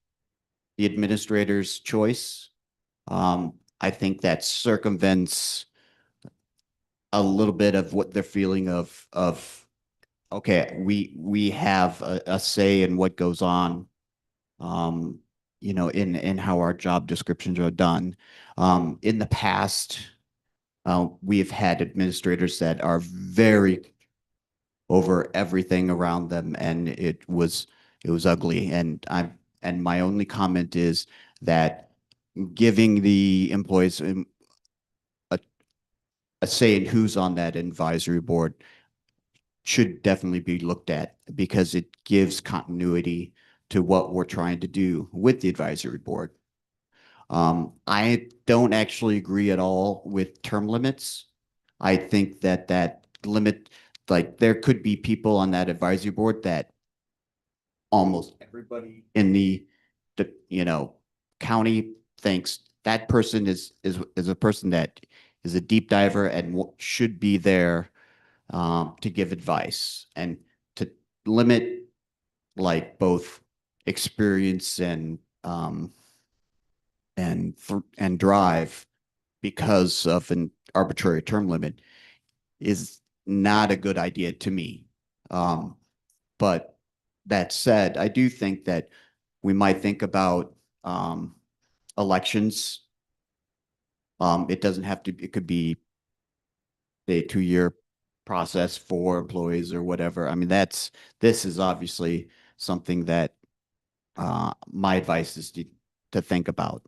the administrator's choice, I think that circumvents a little bit of what they're feeling of okay, we have a say in what goes on, in how our job descriptions are done. In the past, we have had administrators that are very over everything around them, and it was ugly. And my only comment is that giving the employees a say in who's on that advisory board should definitely be looked at, because it gives continuity to what we're trying to do with the advisory board. I don't actually agree at all with term limits. I think that limit, like, there could be people on that advisory board that almost everybody in the county thinks that person is a person that is a deep diver and should be there to give advice, and to limit like both experience and drive because of an arbitrary term limit is not a good idea to me. But that said, I do think that we might think about elections. It doesn't have to, it could be a 2-year process for employees or whatever. I mean, this is obviously something that my advice is to think about.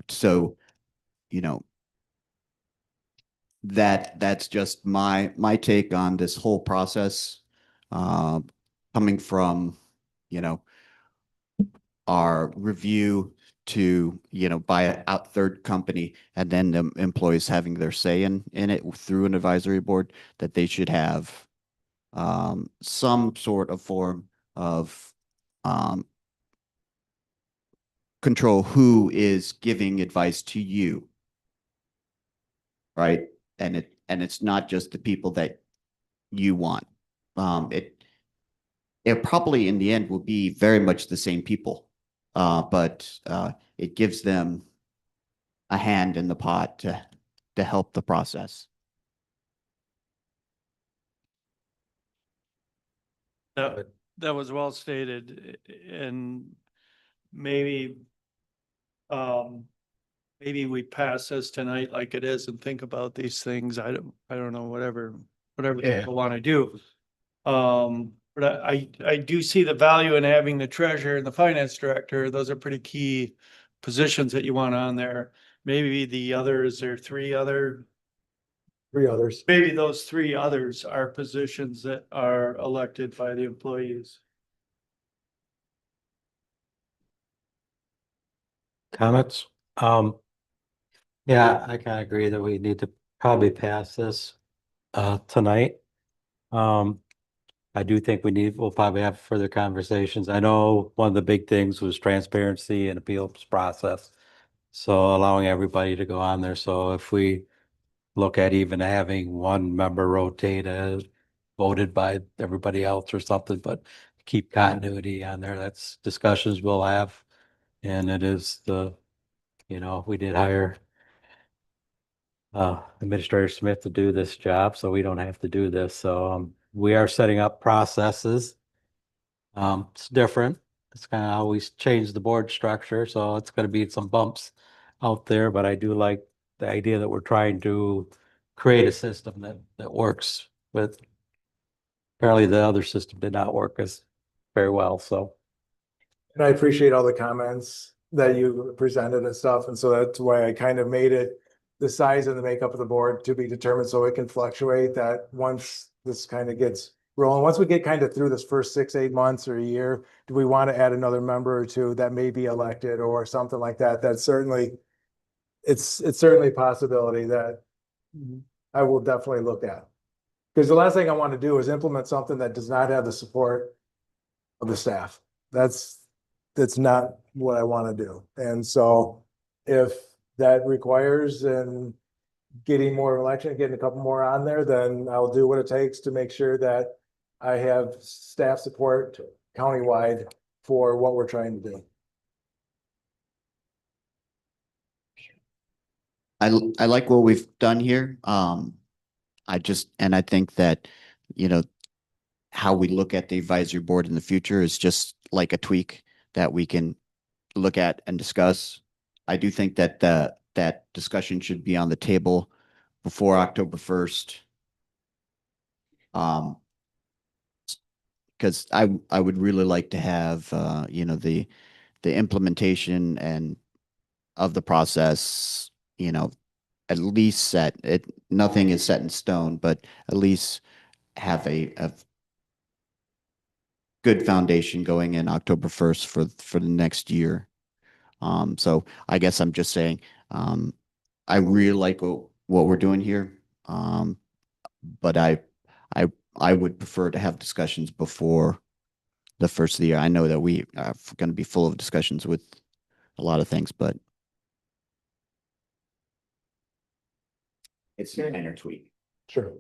So, that's just my take on this whole process, coming from, our review to, by an out third company, and then the employees having their say in it through an advisory board, that they should have some sort of form of control who is giving advice to you, right? And it's not just the people that you want. It probably in the end will be very much the same people, but it gives them a hand in the pot to help the process.
That was well stated, and maybe maybe we pass this tonight like it is and think about these things. I don't know, whatever
Yeah.
people want to do. But I do see the value in having the treasurer and the finance director. Those are pretty key positions that you want on there. Maybe the others, there are three others. Maybe those three others are positions that are elected by the employees.
Comments? Yeah, I kind of agree that we need to probably pass this tonight. I do think we'll probably have further conversations. I know one of the big things was transparency and appeals process. So allowing everybody to go on there. So if we look at even having one member rotate as voted by everybody else or something, but keep continuity on there, that's discussions we'll have. And it is we did hire Administrator Smith to do this job, so we don't have to do this. So we are setting up processes. It's different. It's kind of how we change the board structure, so it's going to be some bumps out there, but I do like the idea that we're trying to create a system that works with. Apparently the other system did not work as very well, so.
And I appreciate all the comments that you presented and stuff, and so that's why I kind of made it the size and the makeup of the board to be determined, so it can fluctuate, that once this kind of gets rolling, once we get kind of through this first 6, 8 months or a year, do we want to add another member or two that may be elected or something like that? That's certainly, it's certainly a possibility that I will definitely look at. Because the last thing I want to do is implement something that does not have the support of the staff. That's not what I want to do. And so if that requires and getting more election, getting a couple more on there, then I'll do what it takes to make sure that I have staff support countywide for what we're trying to do.
I like what we've done here. I think that, how we look at the advisory board in the future is just like a tweak that we can look at and discuss. I do think that that discussion should be on the table before October 1st. Because I would really like to have, the implementation and of the process, at least nothing is set in stone, but at least have a good foundation going in October 1st for the next year. So I guess I'm just saying, I really like what we're doing here. But I would prefer to have discussions before the first of the year. I know that we are going to be full of discussions with a lot of things, but it's a minor tweak.
Sure.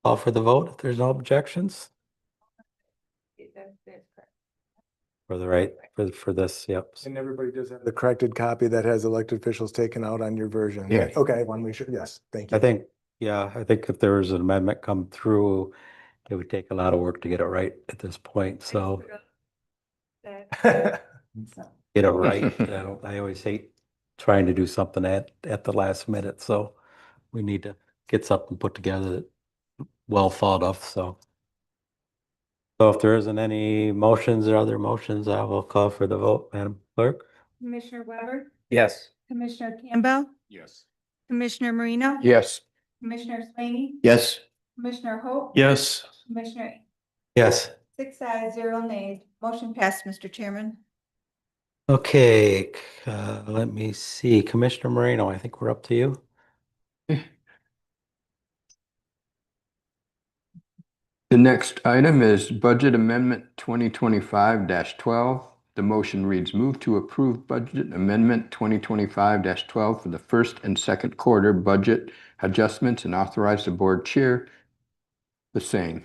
Call for the vote if there's no objections. For this, yep.
And everybody does have the corrected copy that has elected officials taken out on your version.
Yeah.
Okay, one we should, yes, thank you.
I think if there was an amendment come through, it would take a lot of work to get it right at this point, so get it right. I always hate trying to do something at the last minute, so we need to get something put together that well thought of, so. So if there isn't any motions or other motions, I will call for the vote, Madam Clerk.
Commissioner Weber,
Yes.
Commissioner Campbell,
Yes.
Commissioner Marino.
Yes.
Commissioner Slaney,
Yes.
Commissioner Hope.
Yes.
Commissioner,
Yes.
6 ayes, 0 nays. Motion passed, Mr. Chairman.
Okay, let me see. Commissioner Moreno, I think we're up to you.
The next item is Budget Amendment 2025-12. The motion reads, move to approve Budget Amendment 2025-12 for the first and second quarter budget adjustments and authorize the board chair the same.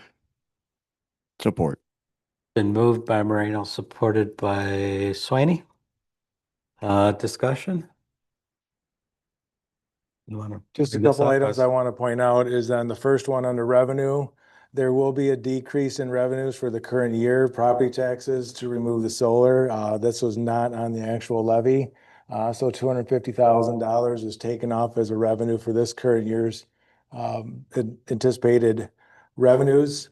Support.
Been moved by Moreno, supported by Swaney. Discussion? You want to?
Just a couple items I want to point out is on the first one under revenue, there will be a decrease in revenues for the current year, property taxes to remove the solar. This was not on the actual levy. So $250,000 is taken off as a revenue for this current year's anticipated revenues.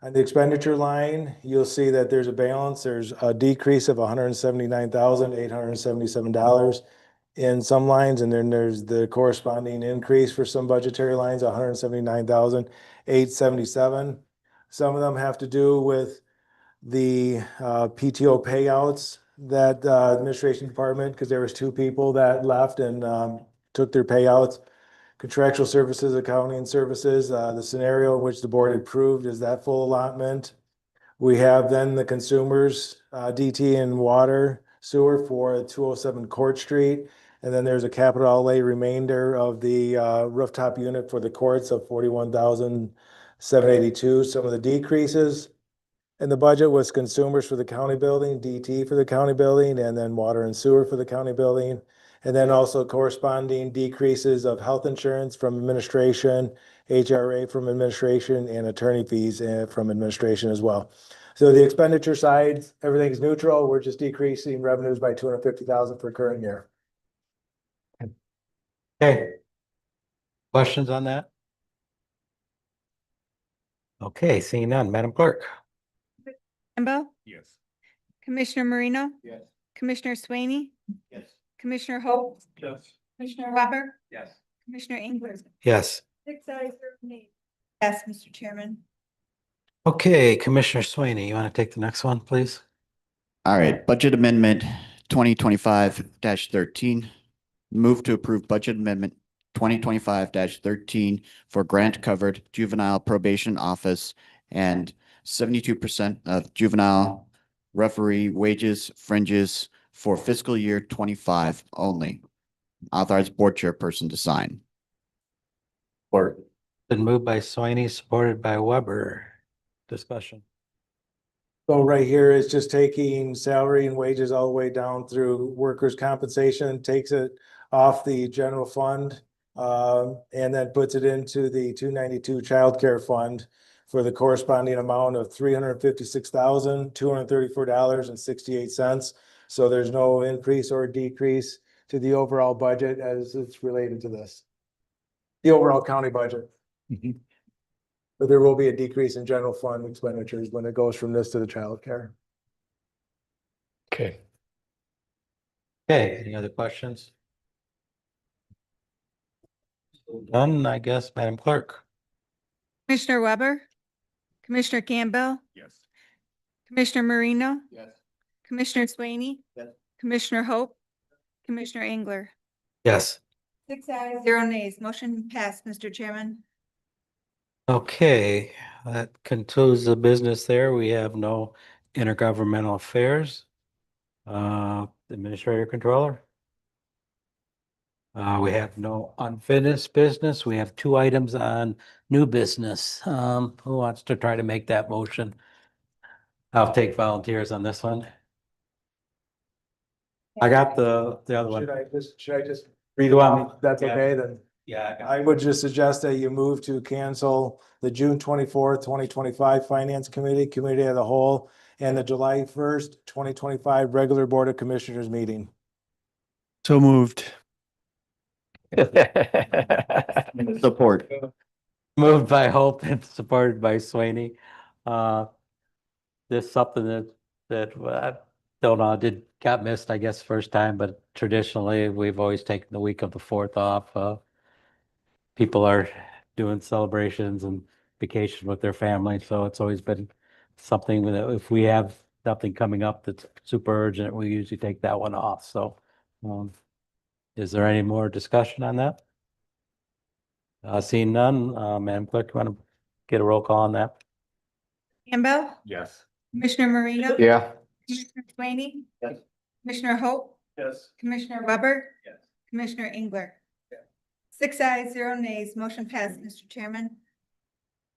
On the expenditure line, you'll see that there's a balance. There's a decrease of $179,877 in some lines, and then there's the corresponding increase for some budgetary lines, $179,877. Some of them have to do with the PTO payouts that administration department, because there was two people that left and took their payouts. Contractual services, accounting services, the scenario in which the board approved is that full allotment. We have then the consumers, DT and water sewer for 207 Court Street. And then there's a capital outlay remainder of the rooftop unit for the courts of 41,782. Some of the decreases in the budget was consumers for the county building, DT for the county building, and then water and sewer for the county building. And then also corresponding decreases of health insurance from administration, HRA from administration, and attorney fees from administration as well. So the expenditure side, everything's neutral. We're just decreasing revenues by $250,000 for current year.
Okay. Questions on that? Okay, seeing none, Madam Clerk.
Campbell,
Yes.
Commissioner Marino,
Yes.
Commissioner Swaney,
Yes.
Commissioner Hope,
Yes.
Commissioner Weber,
Yes.
Commissioner Engler.
Yes.
6 ayes, 0 nays. Yes, Mr. Chairman.
Okay, Commissioner Swaney, you want to take the next one, please?
All right, budget amendment 2025-13. Move to approve budget amendment 2025-13 for grant covered juvenile probation office and 72% of juvenile referee wages fringes for fiscal year 25 only. Authorize board chairperson to sign.
Or
Been moved by Swaney, supported by Weber. Discussion.
So right here is just taking salary and wages all the way down through workers' compensation, takes it off the general fund, and then puts it into the 292 childcare fund for the corresponding amount of $356,234.68. So there's no increase or decrease to the overall budget as it's related to this. The overall county budget. But there will be a decrease in general fund expenditures when it goes from this to the childcare.
Okay.
Okay, any other questions? None, I guess, Madam Clerk.
Commissioner Weber, Commissioner Campbell,
Yes.
Commissioner Marino,
Yes.
Commissioner Swaney,
Yes.
Commissioner Hope, Commissioner Engler.
Yes.
6 ayes, 0 nays. Motion passed, Mr. Chairman.
Okay, that concludes the business there. We have no intergovernmental affairs. Administrator Controller. We have no unfinished business. We have 2 items on new business. Who wants to try to make that motion? I'll take volunteers on this one. I got the other one.
Should I just
Read one.
That's
Yeah.
okay, then
Yeah.
I would just suggest that you move to cancel the June 24th, 2025 Finance Committee of the Whole, and the July 1st, 2025 regular Board of Commissioners meeting.
So moved.
Support.
Moved by Hope and supported by Swaney. This is something that I don't know, got missed, I guess, first time, but traditionally, we've always taken the week of the 4th off. People are doing celebrations and vacation with their family, so it's always been something that if we have something coming up that's super urgent, we usually take that one off, so. Is there any more discussion on that? Seeing none, Madam Clerk, you want to get a roll call on that?
Campbell,
Yes.
Commissioner Marino.
Yeah.
Commissioner Swaney.
Yes.
Commissioner Hope,
Yes.
Commissioner Weber.
Yes.
Commissioner Engler.
Yes.
6 ayes, 0 nays. Motion passed, Mr. Chairman.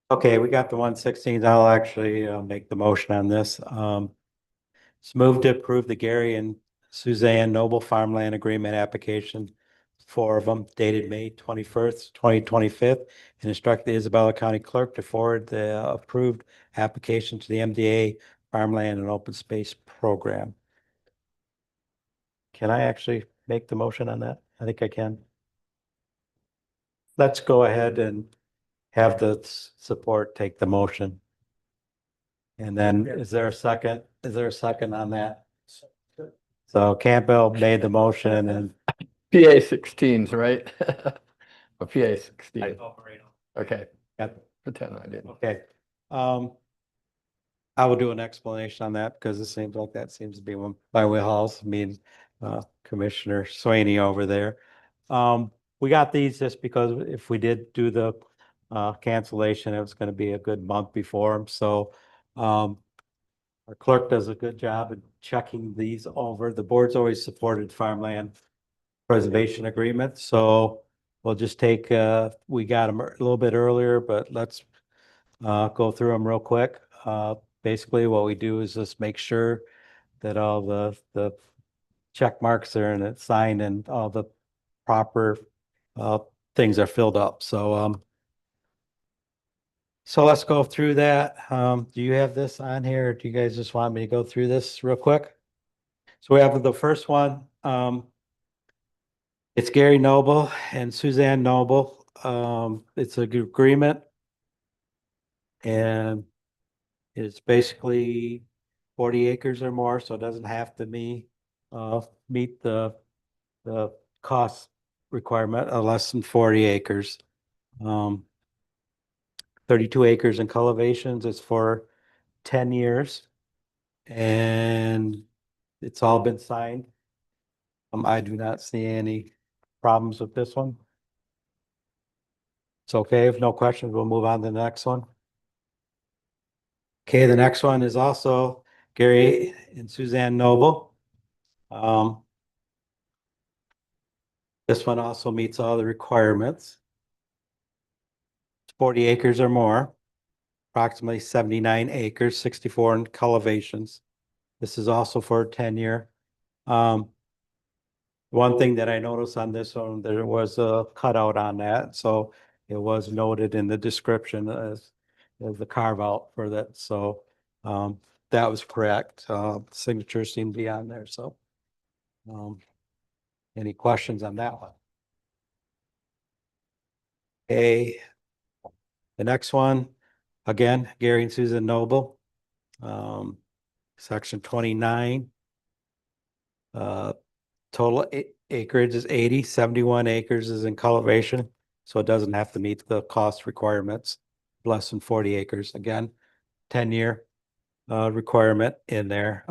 Okay, we got the 116th. I'll actually make the motion on this. It's moved to approve the Gary and Suzanne Noble Farmland Agreement application, 4 of them dated May 21st, 2025, and instruct the Isabella County Clerk to forward the approved application to the MDA Farmland and Open Space Program. Can I actually make the motion on that? I think I can. Let's go ahead and have the support take the motion. And then is there a second? Is there a second on that? So Campbell made the motion and
PA 16s, right? A PA 16. Okay,
Yep.
pretend I didn't.
okay. I will do an explanation on that because it seems like that seems to be one by wheelhouse, me and Commissioner Swaney over there. We got these just because if we did do the cancellation, it was going to be a good month before 'em. So our clerk does a good job of checking these over. The board's always supported farmland preservation agreement, so we'll just take, we got them a little bit earlier, but let's go through them real quick. Basically, what we do is just make sure that all the check marks are and it's signed and all the proper things are filled up. So so let's go through that. Do you have this on here? Or do you guys just want me to go through this real quick? So we have the first one. It's Gary Noble and Suzanne Noble. It's an agreement. And it's basically 40 acres or more, so it doesn't have to meet the cost requirement of less than 40 acres. 32 acres in cultivations. It's for 10 years. And it's all been signed. I do not see any problems with this one. It's okay. If no questions, we'll move on to the next one. Okay, the next one is also Gary and Suzanne Noble. This one also meets all the requirements. It's 40 acres or more, approximately 79 acres, 64 in cultivations. This is also for a 10-year. One thing that I noticed on this one, there was a cutout on that, so it was noted in the description as the carve out for that. So that was correct. Signatures seem to be on there. So any questions on that one? Okay. The next one, again, Gary and Susan Noble. Section 29. Total acreage is 80, 71 acres is in cultivation, so it doesn't have to meet the cost requirements. Less than 40 acres, again, 10-year requirement in there.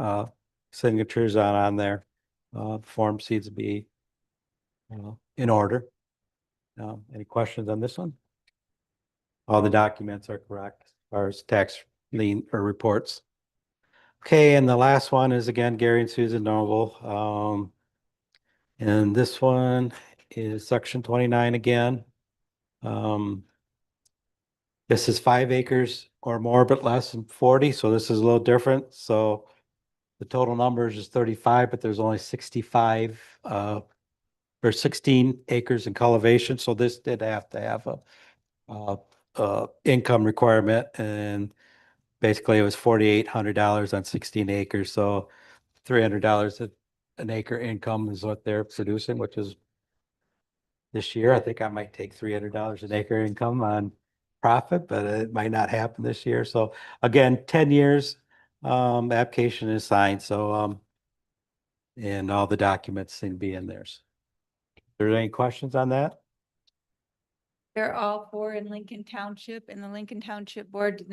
Signatures on there. Form needs to be in order. Any questions on this one? All the documents are correct as far as tax lien or reports. Okay, and the last one is again Gary and Susan Noble. And this one is section 29 again. This is 5 acres or more, but less than 40. So this is a little different. So the total numbers is 35, but there's only 65 or 16 acres in cultivation. So this did have to have a income requirement, and basically it was $4,800 on 16 acres. So $300 an acre income is what they're producing, which is this year. I think I might take $300 an acre income on profit, but it might not happen this year. So again, 10 years, application is signed. So, and all the documents seem to be in there. Are there any questions on that?
They're all four in Lincoln Township, and the Lincoln Township Board did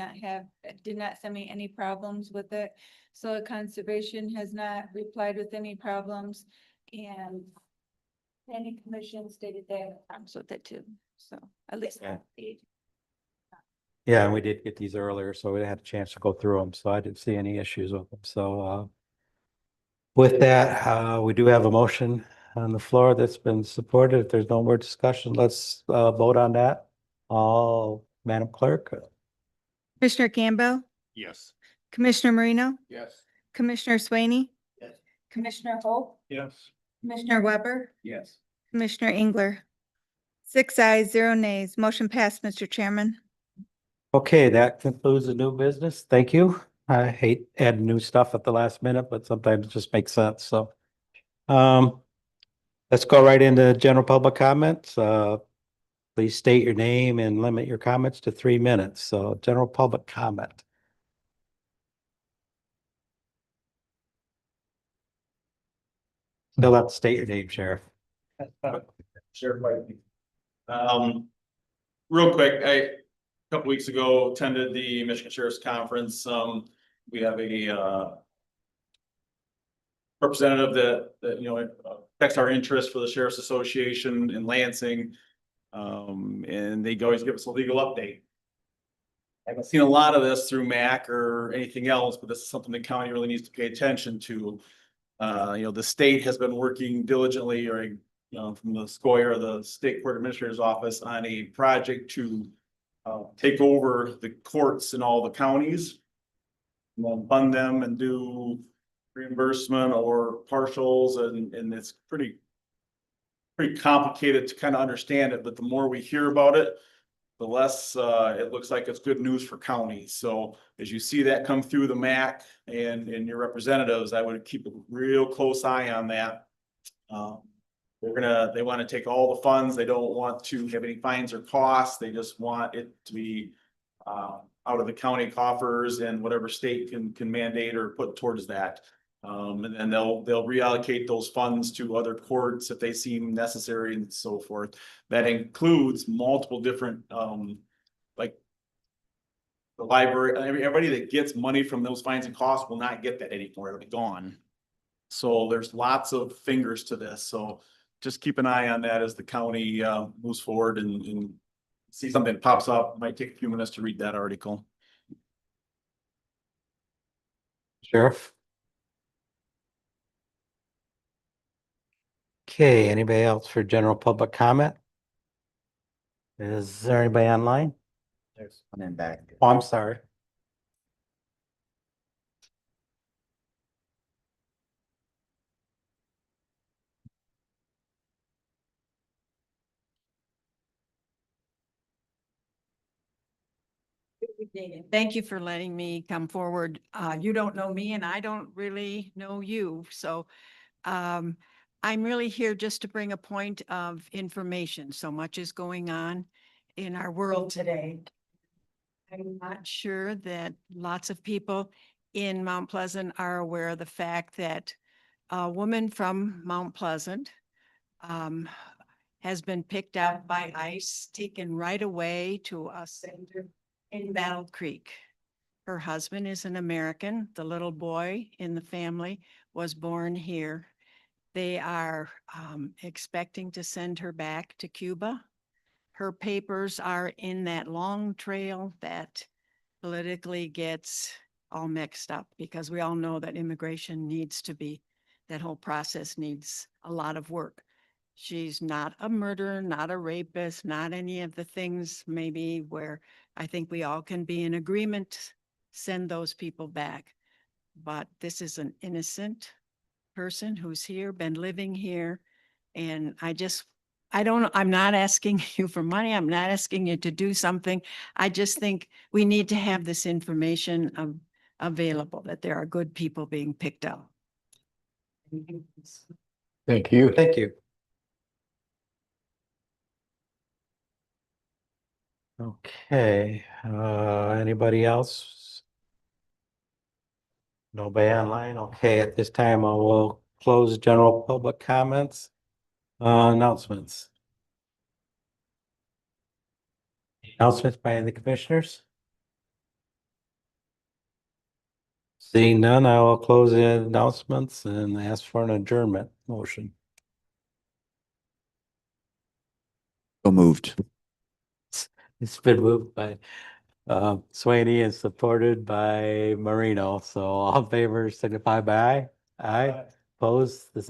not send me any problems with it. So conservation has not replied with any problems, and planning commission stated they have problems with it too. So at least.
Yeah. Yeah, and we did get these earlier, so we had a chance to go through them. So I didn't see any issues with them. So with that, we do have a motion on the floor that's been supported. If there's no more discussion, let's vote on that. Madam Clerk?
Commissioner Campbell,
Yes.
Commissioner Marino,
Yes.
Commissioner Swaney.
Yes.
Commissioner Holt,
Yes.
Commissioner Weber,
Yes.
Commissioner Engler. 6 ayes, 0 nays. Motion passed, Mr. Chairman.
Okay, that concludes the new business. Thank you. I hate adding new stuff at the last minute, but sometimes it just makes sense. So, Let's go right into general public comments. Please state your name and limit your comments to 3 minutes. So general public comment. Still have to state your name, Sheriff.
Sheriff White. Real quick, a couple weeks ago attended the Michigan Sheriff's Conference. We have a representative that affects our interest for the Sheriff's Association in Lansing. And they always give us a legal update. I haven't seen a lot of this through MAC or anything else, but this is something the county really needs to pay attention to. The state has been working diligently from the SCOIR, the State Court Administrator's Office, on a project to take over the courts in all the counties. And then fund them and do reimbursement or partials, and it's pretty complicated to kind of understand it, but the more we hear about it, the less it looks like it's good news for counties. So as you see that come through the MAC and your representatives, I would keep a real close eye on that. They want to take all the funds. They don't want to have any fines or costs. They just want it to be out of the county coffers, and whatever state can mandate or put towards that. And then they'll reallocate those funds to other courts if they seem necessary and so forth. That includes multiple different, like the library. Everybody that gets money from those fines and costs will not get that anymore. It'll be gone. So there's lots of fingers to this. So just keep an eye on that as the county moves forward and see something that pops up. Might take a few minutes to read that article.
Sheriff. Okay, anybody else for general public comment? Is there anybody online?
There's one in back.
Oh, I'm sorry.
Thank you for letting me come forward. You don't know me and I don't really know you. So I'm really here just to bring a point of information. So much is going on in our world today. I'm not sure that lots of people in Mount Pleasant are aware of the fact that a woman from Mount Pleasant has been picked out by ICE, taken right away to a center in Battle Creek. Her husband is an American. The little boy in the family was born here. They are expecting to send her back to Cuba. Her papers are in that long trail that politically gets all mixed up, because we all know that immigration needs to be, that whole process needs a lot of work. She's not a murderer, not a rapist, not any of the things maybe where I think we all can be in agreement, send those people back. But this is an innocent person who's here, been living here. And I'm not asking you for money. I'm not asking you to do something. I just think we need to have this information available, that there are good people being picked up.
Thank you.
Thank you. Okay, anybody else? Nobody online? Okay, at this time I will close general public comments. Announcements. Announcements by the commissioners? Seeing none, I will close the announcements and ask for an adjournment motion.
So moved.
It's been moved by Swaney and supported by Marino. So all in favor signify by aye. Aye. Opposed? The